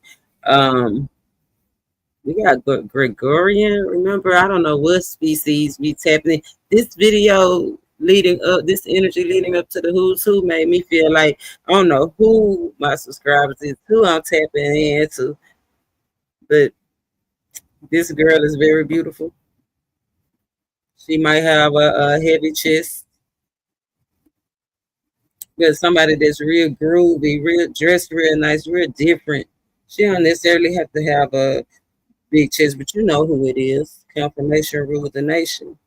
we got Gregorian. Remember, I don't know what species we tapping in. This video leading up, this energy leading up to the who's who made me feel like I don't know who my subscribers is, who I'm tapping into. But this girl is very beautiful. She might have a heavy chest, but somebody that's real groovy, real dressed real nice, real different. She don't necessarily have to have a big chest, but you know who it is. Confirmation rule the nation.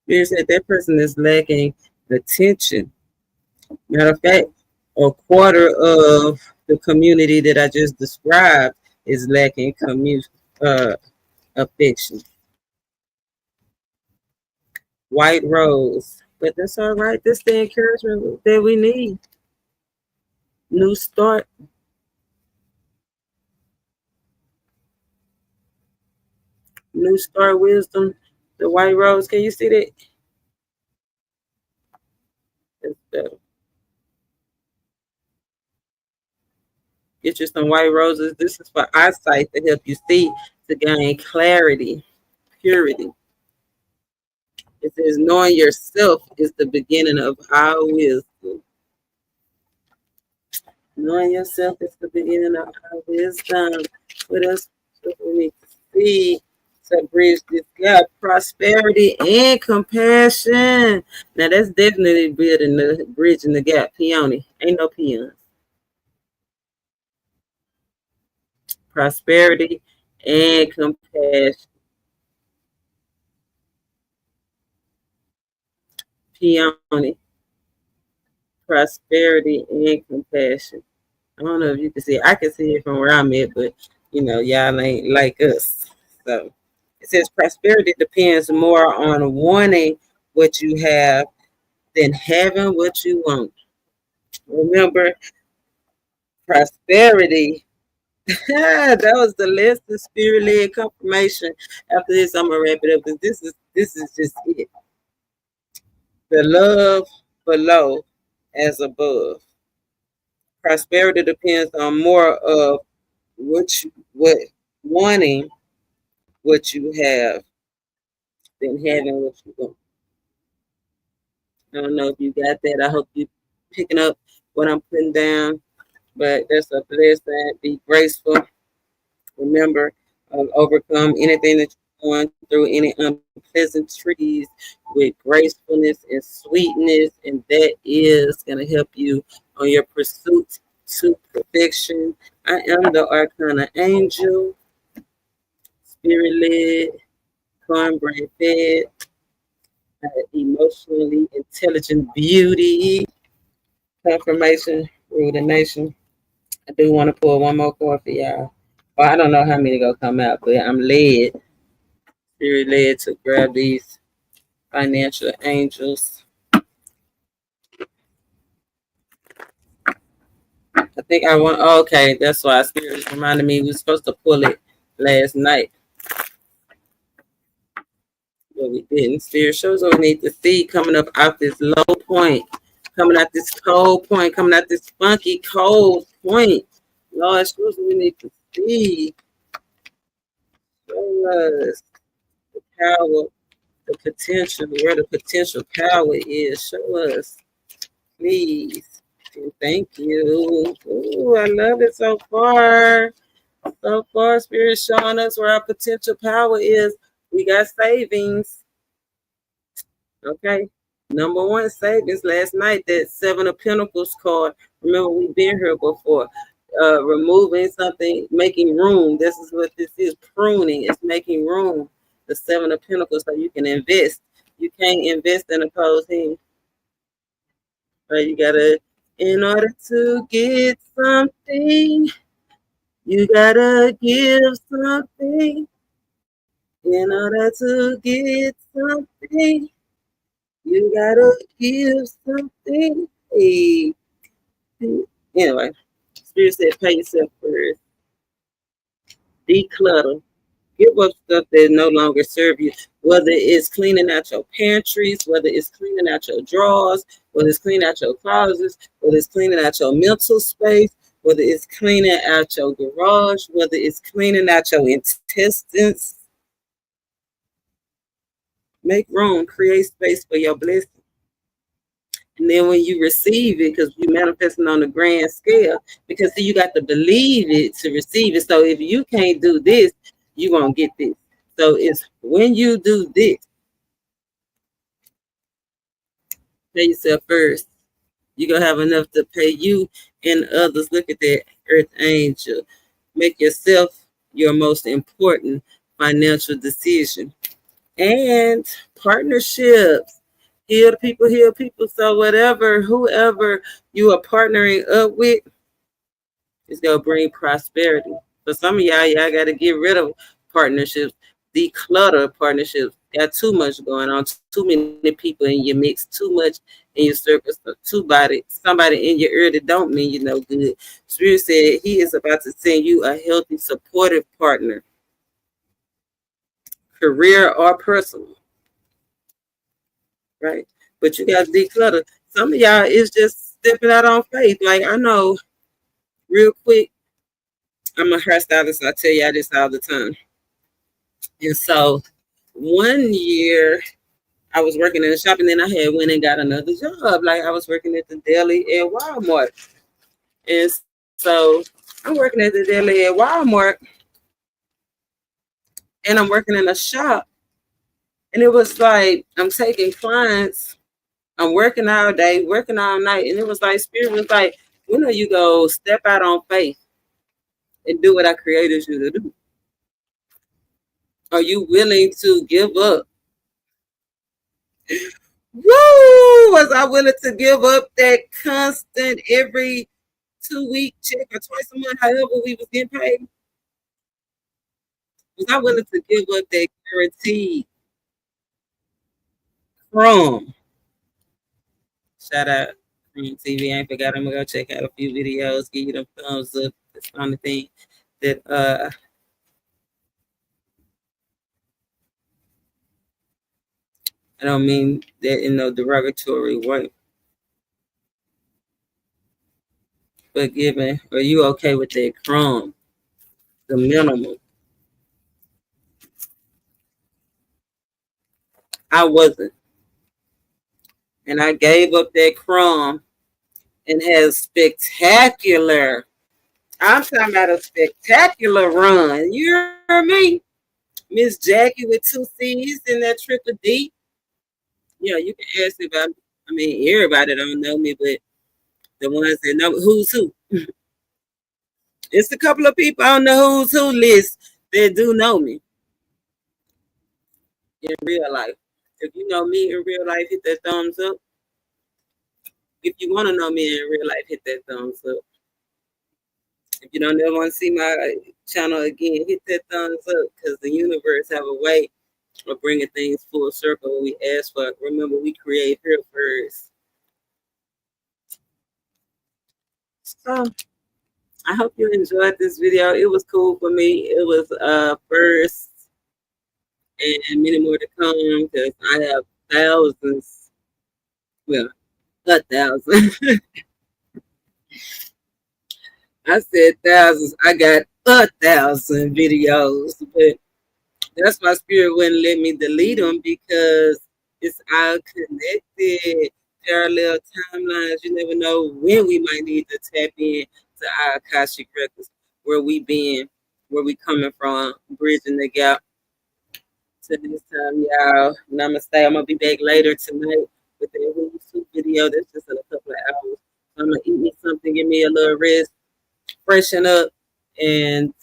Spirit said that person is lacking attention. Matter of fact, a quarter of the community that I just described is lacking affection. White rose, but that's all right. This the encouragement that we need. New start. New start wisdom. The white rose. Can you see that? That's better. Get you some white roses. This is for eyesight to help you see, to gain clarity, purity. It says knowing yourself is the beginning of our wisdom. Knowing yourself is the beginning of our wisdom. What else do we need to see to bridge this gap? Prosperity and compassion. Now that's definitely bridging the gap. Peony. Ain't no peons. Prosperity and compassion. Peony. Prosperity and compassion. I don't know if you can see it. I can see it from where I'm at, but you know, y'all ain't like us. So it says prosperity depends more on wanting what you have than having what you want. Remember, prosperity. That was the lesson, spirit led confirmation. After this, I'm gonna wrap it up because this is just it. The love below as above. Prosperity depends on more of what wanting what you have than having what you want. I don't know if you got that. I hope you picking up what I'm putting down. But that's a blessing. Be graceful. Remember, overcome anything that you're going through, any unpleasantries with gracefulness and sweetness, and that is going to help you on your pursuit to perfection. I am the ArcanaAngel, spirit led, cornbread fed, emotionally intelligent beauty. Confirmation, rule the nation. I do want to pull one more card for y'all. Well, I don't know how many gonna come out, but I'm led, spirit led to grab these financial angels. I think I want. Okay, that's why spirit reminded me we were supposed to pull it last night, but we didn't. Spirit shows what we need to see coming up out this low point, coming out this cold point, coming out this funky cold point. Lord, shows what we need to see. Show us the power, the potential, where the potential power is. Show us, please. And thank you. Ooh, I love it so far. So far, Spirit showing us where our potential power is. We got savings. Okay. Number one savings last night, that Seven of Pentacles card. Remember, we've been here before. Removing something, making room. This is what this is. Pruning. It's making room. The Seven of Pentacles so you can invest. You can't invest in a closed hand. Right? You gotta, in order to get something, you gotta give something. In order to get something, you gotta give something. Hey. Anyway, Spirit said pay yourself first. Declutter. Give up stuff that no longer serve you. Whether it's cleaning out your pantries, whether it's cleaning out your drawers, whether it's cleaning out your closets, whether it's cleaning out your mental space, whether it's cleaning out your garage, whether it's cleaning out your intestines. Make room, create space for your blessing. And then when you receive it, because you're manifesting on a grand scale, because see, you got to believe it to receive it. So if you can't do this, you're going to get this. So it's when you do this, pay yourself first. You're going to have enough to pay you and others. Look at that earth angel. Make yourself your most important financial decision. And partnerships. Heal people, heal people. So whatever, whoever you are partnering up with, it's gonna bring prosperity. For some of y'all gotta get rid of partnerships, declutter partnerships. Got too much going on, too many people in your mix, too much in your circle, somebody in your ear that don't mean you no good. Spirit said he is about to send you a healthy, supportive partner, career or personal, right? But you gotta declutter. Some of y'all is just stepping out on faith. Like I know, real quick, I'm a hairstylist. I tell y'all this all the time. And so one year I was working in a shop and then I had went and got another job. Like I was working at the deli at Walmart. And so I'm working at the deli at Walmart and I'm working in a shop. And it was like I'm taking clients, I'm working all day, working all night. And it was like Spirit was like, when are you go step out on faith and do what I created you to do? Are you willing to give up? Woo! Was I willing to give up that constant every 2 week check or twice a month, however we was getting paid? Was I willing to give up that guaranteed crumb? Shout out Chrome TV. I ain't forgot. I'm gonna go check out a few videos, give you them thumbs up. That's the only thing that I don't mean that in no derogatory way. But given, are you okay with that crumb? The minimum. I wasn't. And I gave up that crumb and had spectacular. I'm talking about a spectacular run. You hear me? Miss Jackie with 2 C's in that triple D. Yeah, you can ask about. I mean, everybody don't know me, but the ones that know who's who. It's a couple of people on the who's who list that do know me in real life. If you know me in real life, hit that thumbs up. If you want to know me in real life, hit that thumbs up. If you don't ever want to see my channel again, hit that thumbs up because the universe have a way of bringing things full circle when we ask for it. Remember, we create here first. So I hope you enjoyed this video. It was cool for me. It was first and many more to come because I have thousands. Well, a thousand. I said thousands. I got 1,000 videos, but that's why Spirit wouldn't let me delete them because it's all connected, parallel timelines. You never know when we might need to tap in to our Akashic records, where we been, where we coming from, bridging the gap. To this time, y'all. Namaste. I'm gonna be back later tonight with that Who's Who video. That's just in a couple of hours. So I'm gonna eat me something, give me a little rest, freshen up, and